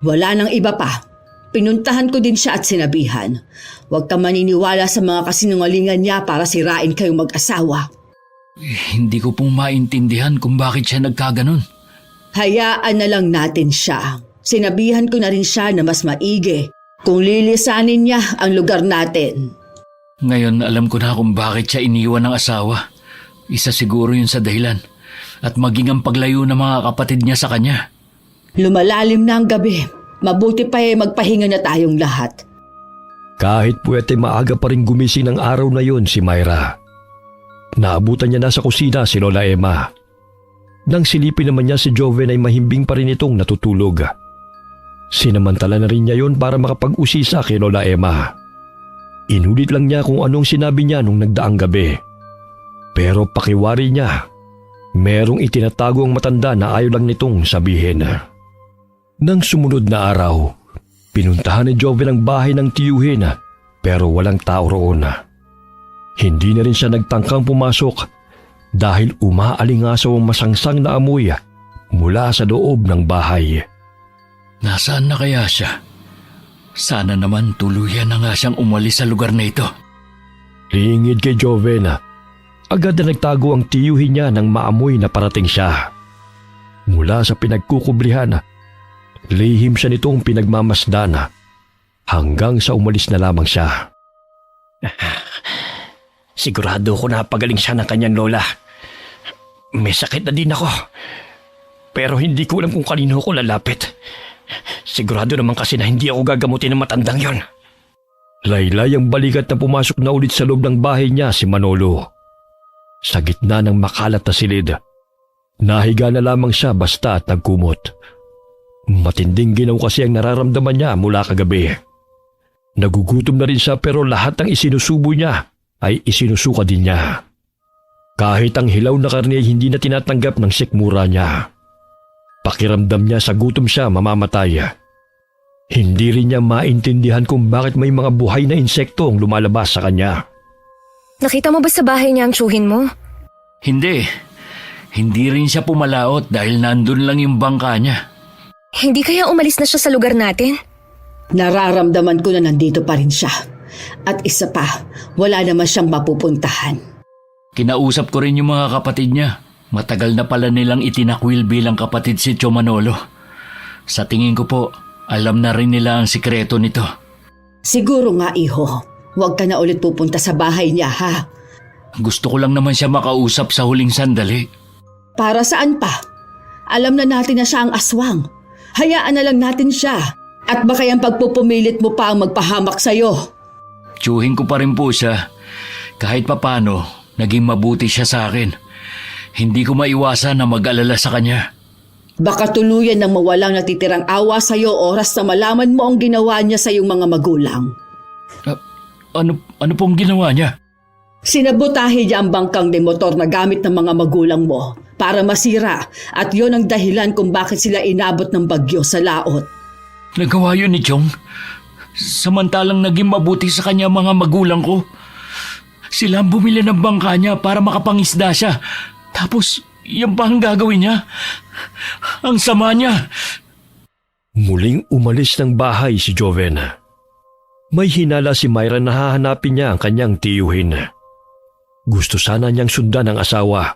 Wala nang iba pa. Pinuntahan ko din siya at sinabihan. Huwag ka maniniwala sa mga kasinungalingan niya para sirain kayong mag-asawa. Hindi ko pong maintindihan kung bakit siya nagkaganon. Hayaan na lang natin siya. Sinabihan ko na rin siya na mas maigi kung lilisanin niya ang lugar natin. Ngayon alam ko na kung bakit siya iniwan ng asawa. Isa siguro yun sa dahilan. At maging ang paglayo ng mga kapatid niya sa kanya. Lumalalim na ang gabi. Mabuti pa magpahinga na tayong lahat. Kahit puwete maaga pa rin gumising ng araw na yon si Myra. Naabutan niya na sa kusina si Lola Emma. Nang silipin naman niya si Joven ay mahimbing pa rin itong natutulog. Sinamantala na rin niya yon para makapag-usisa kay Lola Emma. Inulit lang niya kung anong sinabi niya nung nagdaang gabi. Pero pakiwari niya, merong itinatago ang matanda na ayaw lang nitong sabihin. Nang sumunod na araw, pinuntahan ni Joven ang bahay ng tiyuhin pero walang tao roon. Hindi na rin siya nagtangkang pumasok dahil umaalingasaw ang masangsang na amoy mula sa loob ng bahay. Nasaan na kaya siya? Sana naman tuluyan na nga siyang umalis sa lugar na ito. Lingid kay Joven, agad na nagtago ang tiyuhin niya nang maamoy na parating siya. Mula sa pinagkukublihan, lihim siya nitong pinagmamasdan hanggang sa umalis na lamang siya. Sigurado ko na pagaling siya ng kanyang lola. May sakit na din ako. Pero hindi ko alam kung kanino ko lalapit. Sigurado naman kasi na hindi ako gagamutin ng matandang yon. Laylay ang balikat na pumasok na ulit sa loob ng bahay niya si Manolo. Sa gitna ng makalat na silid, nahiga na lamang siya basta at nagkumot. Matinding ginaw kasi ang nararamdaman niya mula kagabi. Nagugutom na rin siya pero lahat ng isinusubo niya ay isinusuka din niya. Kahit ang hilaw na karne ay hindi na tinatanggap ng sikmura niya. Pakiramdam niya sa gutom siya mamamatay. Hindi rin niya maintindihan kung bakit may mga buhay na insekto ang lumalabas sa kanya. Nakita mo ba sa bahay niya ang tsuhin mo? Hindi. Hindi rin siya pumalaot dahil nandun lang yung bangka niya. Hindi kaya umalis na siya sa lugar natin? Nararamdaman ko na nandito pa rin siya. At isa pa, wala naman siyang mapupuntahan. Kinausap ko rin yung mga kapatid niya. Matagal na pala nilang itinakwil bilang kapatid si Tio Manolo. Sa tingin ko po, alam na rin nila ang sikreto nito. Siguro nga, iho. Huwag ka na ulit pupunta sa bahay niya, ha? Gusto ko lang naman siya makausap sa huling sandali. Para saan pa? Alam na natin na siya ang aswang. Hayaan na lang natin siya. At baka yung pagpupumilit mo pa ang magpahamak sa'yo. Tiyuhin ko pa rin po siya. Kahit papano, naging mabuti siya sa akin. Hindi ko maiwasan na mag-alala sa kanya. Baka tuluyan ng mawalang natitirang awa sa'yo oras na malaman mo ang ginawa niya sa iyong mga magulang. Ano pong ginawa niya? Sinabotahe niya ang bangkang de motor na gamit ng mga magulang mo para masira at yon ang dahilan kung bakit sila inabot ng bagyo sa laot. Nagawa yun ni Chong? Samantalang naging mabuti sa kanya mga magulang ko. Sila ang bumili ng bangka niya para makapangisda siya. Tapos, yan pa ang gagawin niya? Ang sama niya. Muling umalis ng bahay si Joven. May hinala si Myra na hahanapin niya ang kanyang tiyuhin. Gusto sana niyang sundan ang asawa.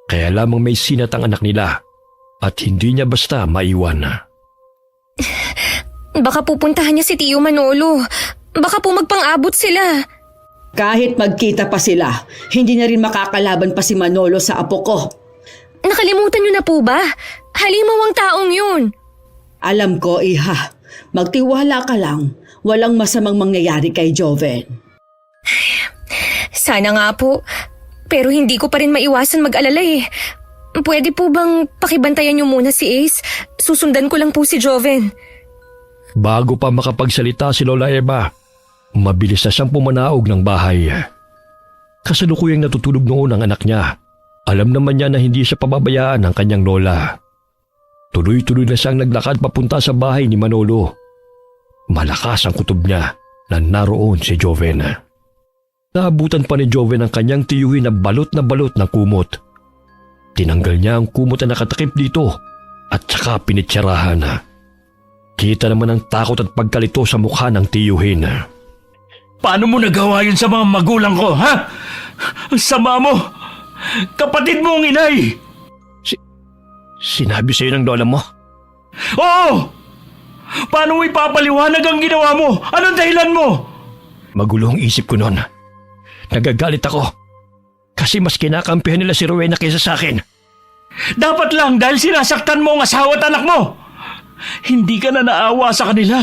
Kaya lamang may sinat ang anak nila at hindi niya basta maiwan. Baka pupuntahan niya si Tio Manolo. Baka po magpang-abot sila. Kahit magkita pa sila, hindi na rin makakalaban pa si Manolo sa apo ko. Nakalimutan niyo na po ba? Halimaw ang taong yun. Alam ko, Iha. Magtiwala ka lang. Walang masamang mangyayari kay Joven. Sana nga po. Pero hindi ko pa rin maiwasan mag-alala eh. Pwede po bang pakibantayan niyo muna si Ace? Susundan ko lang po si Joven. Bago pa makapagsalita si Lola Eva, mabilis na siyang pumanaog ng bahay. Kasalukuyang natutulog noon ang anak niya. Alam naman niya na hindi siya pababayaan ng kanyang lola. Tuloy-tuloy na siyang naglakad papunta sa bahay ni Manolo. Malakas ang kutob niya na naroon si Joven. Naabutan pa ni Joven ang kanyang tiyuhin na balot ng kumot. Tinanggal niya ang kumot na nakatakip dito at saka pinitsarahan. Kita naman ang takot at pagkalito sa mukha ng tiyuhin. Paano mo nagawa yun sa mga magulang ko, ha? Ang sama mo! Kapatid mo ang inay! Sinabi sa'yo ng lola mo? Oo! Paano mo ipapaliwanag ang ginawa mo? Anong dahilan mo? Magulo ang isip ko noon. Nagagalit ako. Kasi mas kinakampihan nila si Rowena kaysa sa akin. Dapat lang dahil sinasaktan mo ang asawa at anak mo. Hindi ka na naawa sa kanila.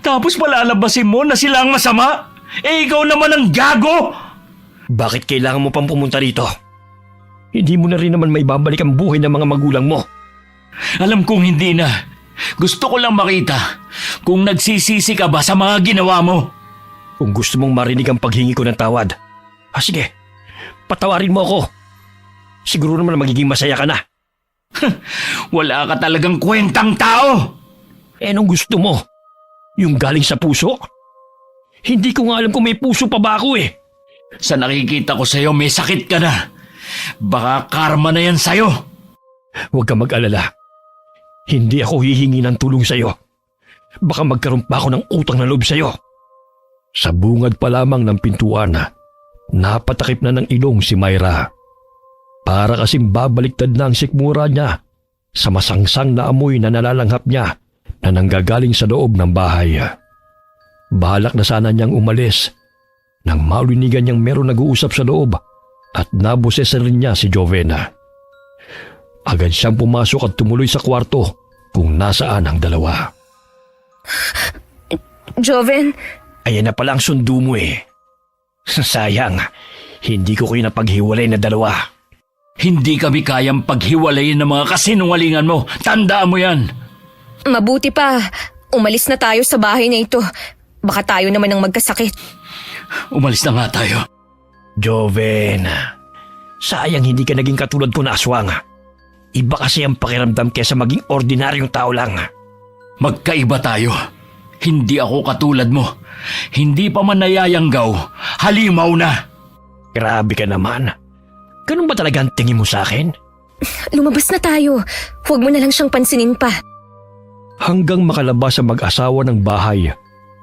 Tapos palalabasin mo na sila ang masama. Eh ikaw naman ang gago! Bakit kailangan mo pang pumunta rito? Hindi mo na rin naman maibabalik ang buhay ng mga magulang mo. Alam kong hindi na. Gusto ko lang makita kung nagsisisi ka ba sa mga ginawa mo. Kung gusto mong marinig ang paghingi ko ng tawad, sige, patawarin mo ako. Siguro naman magiging masaya ka na. Wala ka talagang kwentang tao! Anong gusto mo? Yung galing sa puso? Hindi ko nga alam kung may puso pa ba ako eh. Sa nakikita ko sa'yo, may sakit ka na. Baka karma na yan sa'yo. Huwag ka mag-alala. Hindi ako hihingi ng tulong sa'yo. Baka magkaroon pa ako ng utang na loob sa'yo. Sa bungad pa lamang ng pintuan, napatakip na ng ilong si Myra. Para kasing babaliktad na ang sikmura niya sa masangsang na amoy na nalalanghap niya na nanggagaling sa loob ng bahay. Balak na sana niyang umalis nang maulinigan niyang meron nag-uusap sa loob at naboses rin niya si Jovena. Agad siyang pumasok at tumuloy sa kwarto kung nasaan ang dalawa. Joven, Ayan na pala ang sundo mo eh. Sayang, hindi ko kayo napaghiwalay na dalawa. Hindi kami kayang paghiwalayin ng mga kasinungalingan mo. Tandaan mo yan. mabuti pa. Umalis na tayo sa bahay na ito. Baka tayo naman ang magkasakit. Umalis na nga tayo. Joven, sayang hindi ka naging katulad ko na aswang. Iba kasi ang pakiramdam kesa maging ordinaryong tao lang. Magkaiba tayo. Hindi ako katulad mo. Hindi pa man nayayanggaw. Halimaw na. Grabe ka naman. Ganun ba talaga ang tingin mo sa akin? Lumabas na tayo. Huwag mo na lang siyang pansinin pa. Hanggang makalabas ang mag-asawa ng bahay,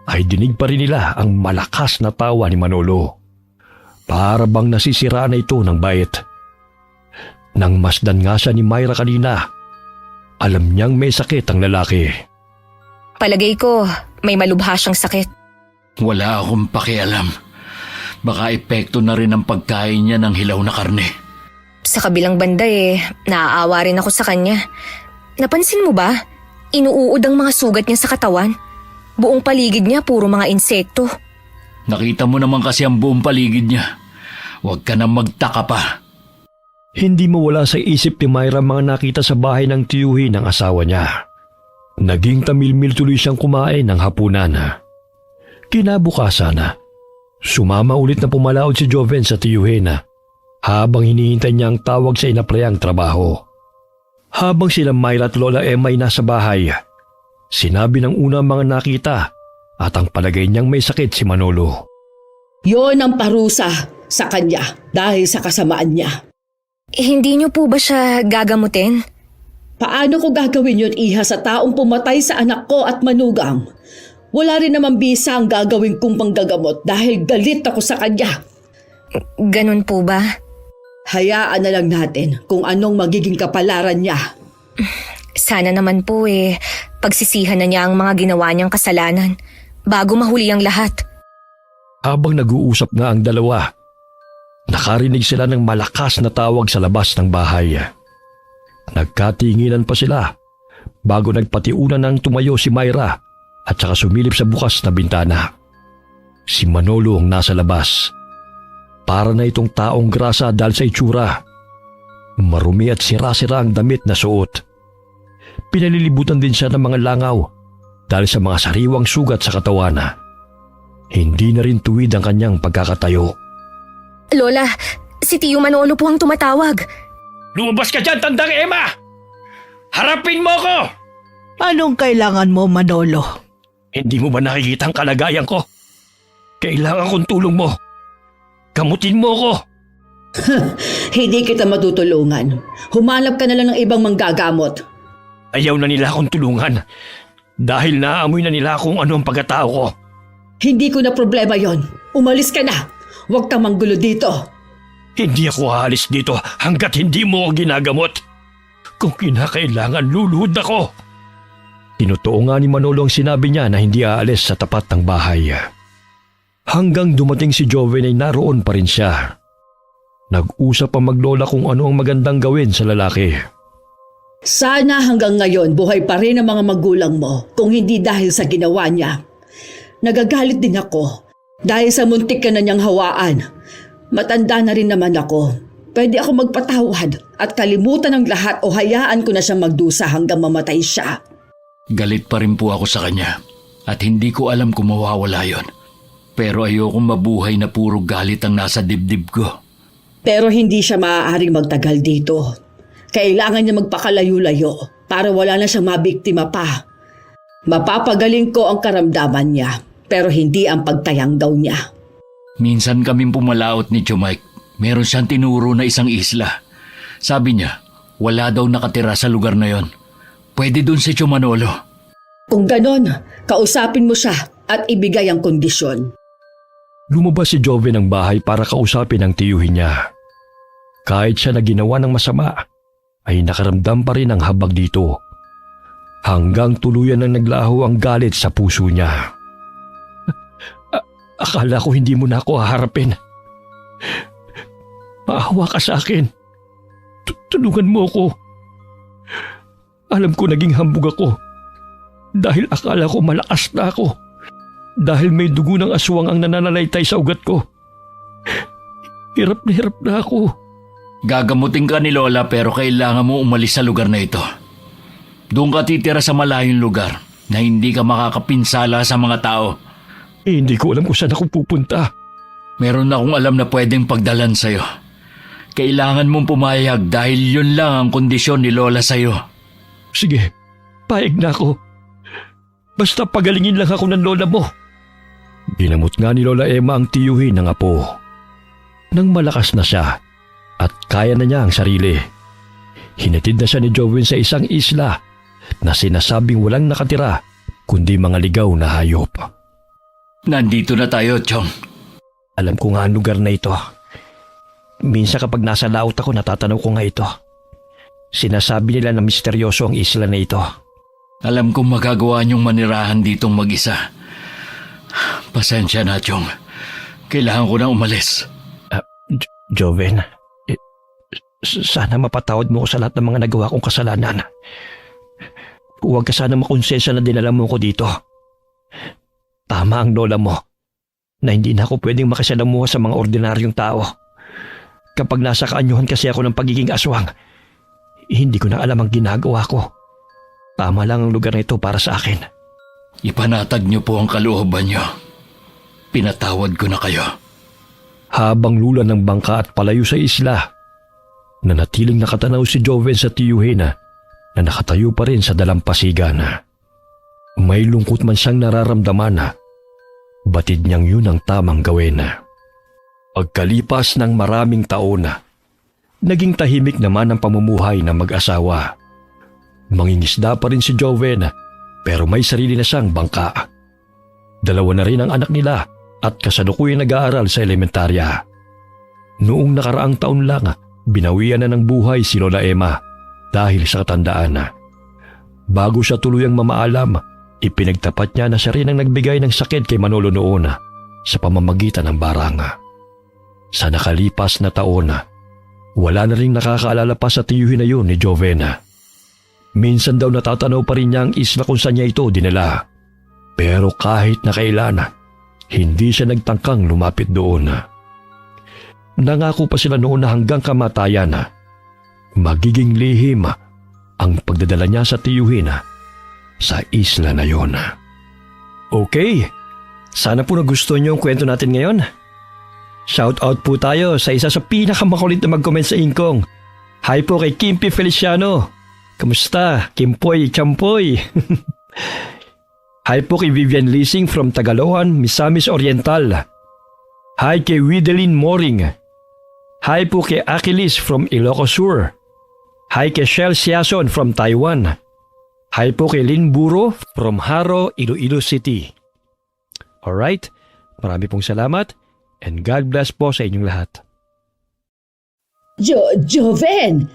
ay dinig pa rin nila ang malakas na tawa ni Manolo. Para bang nasisira na ito ng bait. Nang masdan nga siya ni Myra kanina, alam niyang may sakit ang lalaki. Palagay ko, may malubha siyang sakit. Wala akong pakialam. Baka epekto na rin ang pagkain niya ng hilaw na karne. Sa kabilang banda naaawa rin ako sa kanya. Napansin mo ba? Inuuod ang mga sugat niya sa katawan. Buong paligid niya puro mga insekto. Nakita mo naman kasi ang buong paligid niya. Huwag ka na magtaka pa. Hindi mawala sa isip ni Myra mga nakita sa bahay ng tiyuhin ng asawa niya. Naging tamilmil tuloy siyang kumain ng hapunan. Kinabukasan, sumama ulit na pumalaod si Joven sa tiyuhin habang hinihintay niya ang tawag sa inapreyang trabaho. Habang sila Myra at Lola Emma ay nasa bahay, sinabi ng una mga nakita at ang palagay niyang may sakit si Manolo. Yon ang parusa sa kanya dahil sa kasamaan niya. Hindi niyo po ba siya gagamutin? Paano ko gagawin yun, Iha, sa taong pumatay sa anak ko at manugang? Wala rin naman bisa ang gagawin kong panggagamot dahil galit ako sa kanya. Ganun po ba? Hayaan na lang natin kung anong magiging kapalaran niya. Sana naman po pagsisihan na niya ang mga ginawa niyang kasalanan bago mahuli ang lahat. Habang nag-uusap nga ang dalawa, nakarinig sila ng malakas na tawag sa labas ng bahay. Nagkatinginan pa sila bago nagpatiunan ng tumayo si Myra at saka sumilip sa bukas na bintana. Si Manolo ang nasa labas. Para na itong taong grasa dahil sa itsura. Marumi at sira-sira ang damit na suot. Pinalilibutan din siya ng mga langaw dahil sa mga sariwang sugat sa katawan. Hindi na rin tuwid ang kanyang pagkakatayo. Lola, si Tio Manolo po ang tumatawag. Lumabas ka dyan, Tandang Emma! Harapin mo ko! Anong kailangan mo, Manolo? Hindi mo ba nakikita ang kalagayan ko? Kailangan kong tulong mo. Gamutin mo ko. Hindi kita matutulungan. Humanap ka na lang ng ibang manggagamot. Ayaw na nila akong tulungan dahil naamoy na nila kung ano ang pagkatao ko. Hindi ko na problema yon. Umalis ka na. Huwag kang manggulo dito. Hindi ako aalis dito hanggat hindi mo ako ginagamot. Kung kinakailangan, luluhod ako. Tinutuo nga ni Manolo ang sinabi niya na hindi aalis sa tapat ng bahay. Hanggang dumating si Joven ay naroon pa rin siya. Nag-usap ang maglola kung ano ang magandang gawin sa lalaki. Sana hanggang ngayon buhay pa rin ang mga magulang mo kung hindi dahil sa ginawa niya. Nagagalit din ako dahil sa muntik ka na niyang hawaan. Matanda na rin naman ako. Pwede ako magpatawad at kalimutan ang lahat o hayaan ko na siyang magdusa hanggang mamatay siya. Galit pa rin po ako sa kanya at hindi ko alam kung mawawala yon. Pero ayokong mabuhay na puro galit ang nasa dibdib ko. Pero hindi siya maaaring magtagal dito. Kailangan niya magpakalayo-layo para wala na siyang mabiktima pa. Mapapagaling ko ang karamdaman niya pero hindi ang pagtayang daw niya. Minsan kaming pumalaot ni Tio Mike. Meron siyang tinuro na isang isla. Sabi niya, wala daw nakatira sa lugar na yon. Pwede dun si Tio Manolo. Kung ganon, kausapin mo siya at ibigay ang kondisyon. Lumabas si Joven ng bahay para kausapin ang tiyuhin niya. Kahit siya na ginawa ng masama, ay nakaramdam pa rin ang habag dito. Hanggang tuluyan na naglaho ang galit sa puso niya. Akala ko hindi mo na ako haharapin. Maawa ka sa akin. Tulungan mo ko. Alam ko naging hambog ako. Dahil akala ko malakas na ako. Dahil may dugo ng aswang ang nananalaytay sa ugat ko. Hirap na ako. Gagamutin ka ni Lola pero kailangan mo umalis sa lugar na ito. Doon ka titira sa malayong lugar na hindi ka makakapinsala sa mga tao. Hindi ko alam kung saan ako pupunta. Meron akong alam na pwedeng pagdalan sa'yo. Kailangan mong pumayag dahil yun lang ang kondisyon ni Lola sa'yo. Sige, paig na ako. Basta pagalingin lang ako ng lola mo. Ginamot nga ni Lola Emma ang tiyuhin ng apo. Nang malakas na siya at kaya na niya ang sarili, hinatid na siya ni Joven sa isang isla na sinasabing walang nakatira kundi mga ligaw na hayop. Nandito na tayo, Chong. Alam ko nga ang lugar na ito. Minsan kapag nasa laot ako, natatanaw ko nga ito. Sinasabi nila na misteryoso ang isla na ito. Alam kong magagawa niyong manirahan ditong mag-isa. Pasensya na, Chong. Kailangan ko na umalis. Joven, sana mapatawad mo ko sa lahat ng mga nagawa kong kasalanan. Huwag ka sana makonsensya na dinala mo ko dito. Tama ang lola mo na hindi na ako pwedeng makisalamuha sa mga ordinaryong tao. Kapag nasa kaanyuhan kasi ako ng pagiging aswang, hindi ko na alam ang ginagawa ko. Tama lang ang lugar na ito para sa akin. Ipanatag niyo po ang kalooban niyo. Pinatawad ko na kayo. Habang lula ng bangka at palayo sa isla, nanatiling nakatanaw si Joven sa tiyuhin na nakatayo pa rin sa dalampasigan. May lungkot man siyang nararamdaman, batid niyang yun ang tamang gawin. Pagkalipas ng maraming taon, naging tahimik naman ang pamumuhay ng mag-asawa. Mangingisda pa rin si Joven pero may sarili na siyang bangka. Dalawa na rin ang anak nila at kasalukuyang nag-aaral sa elementarya. Noong nakaraang taon lang, binawian na ng buhay si Lola Emma dahil sa katandaan na. Bago siya tuluyang mamaalam, ipinagtapat niya na siya rin ang nagbigay ng sakit kay Manolo noon sa pamamagitan ng baranga. Sa nakalipas na taon, wala na ring nakakaalala pa sa tiyuhin na yun ni Jovena. Minsan daw natatanaw pa rin niya ang isla kung saan niya ito dinala. Pero kahit na kailan, hindi siya nagtangkang lumapit doon. Nangako pa sila noon na hanggang kamatayan, magiging lihim ang pagdadala niya sa tiyuhin sa isla na yon. Okay, sana po nagustuhan niyo ang kwento natin ngayon. Shout out po tayo sa isa sa pinakamakulit na mag-comment sa Inkong. Hi po kay Kimpi Feliciano. Kamusta? Kimpoy, Champoy. Hi po kay Vivian Leasing from Tagaloan, Misamis Oriental. Hi kay Wideline Moring. Hi po kay Achilles from Ilocos Sur. Hi kay Shell Siason from Taiwan. Hi po kay Lynn Buro from Haro, Iloilo City. Alright, marami pong salamat and God bless po sa inyong lahat. Joven,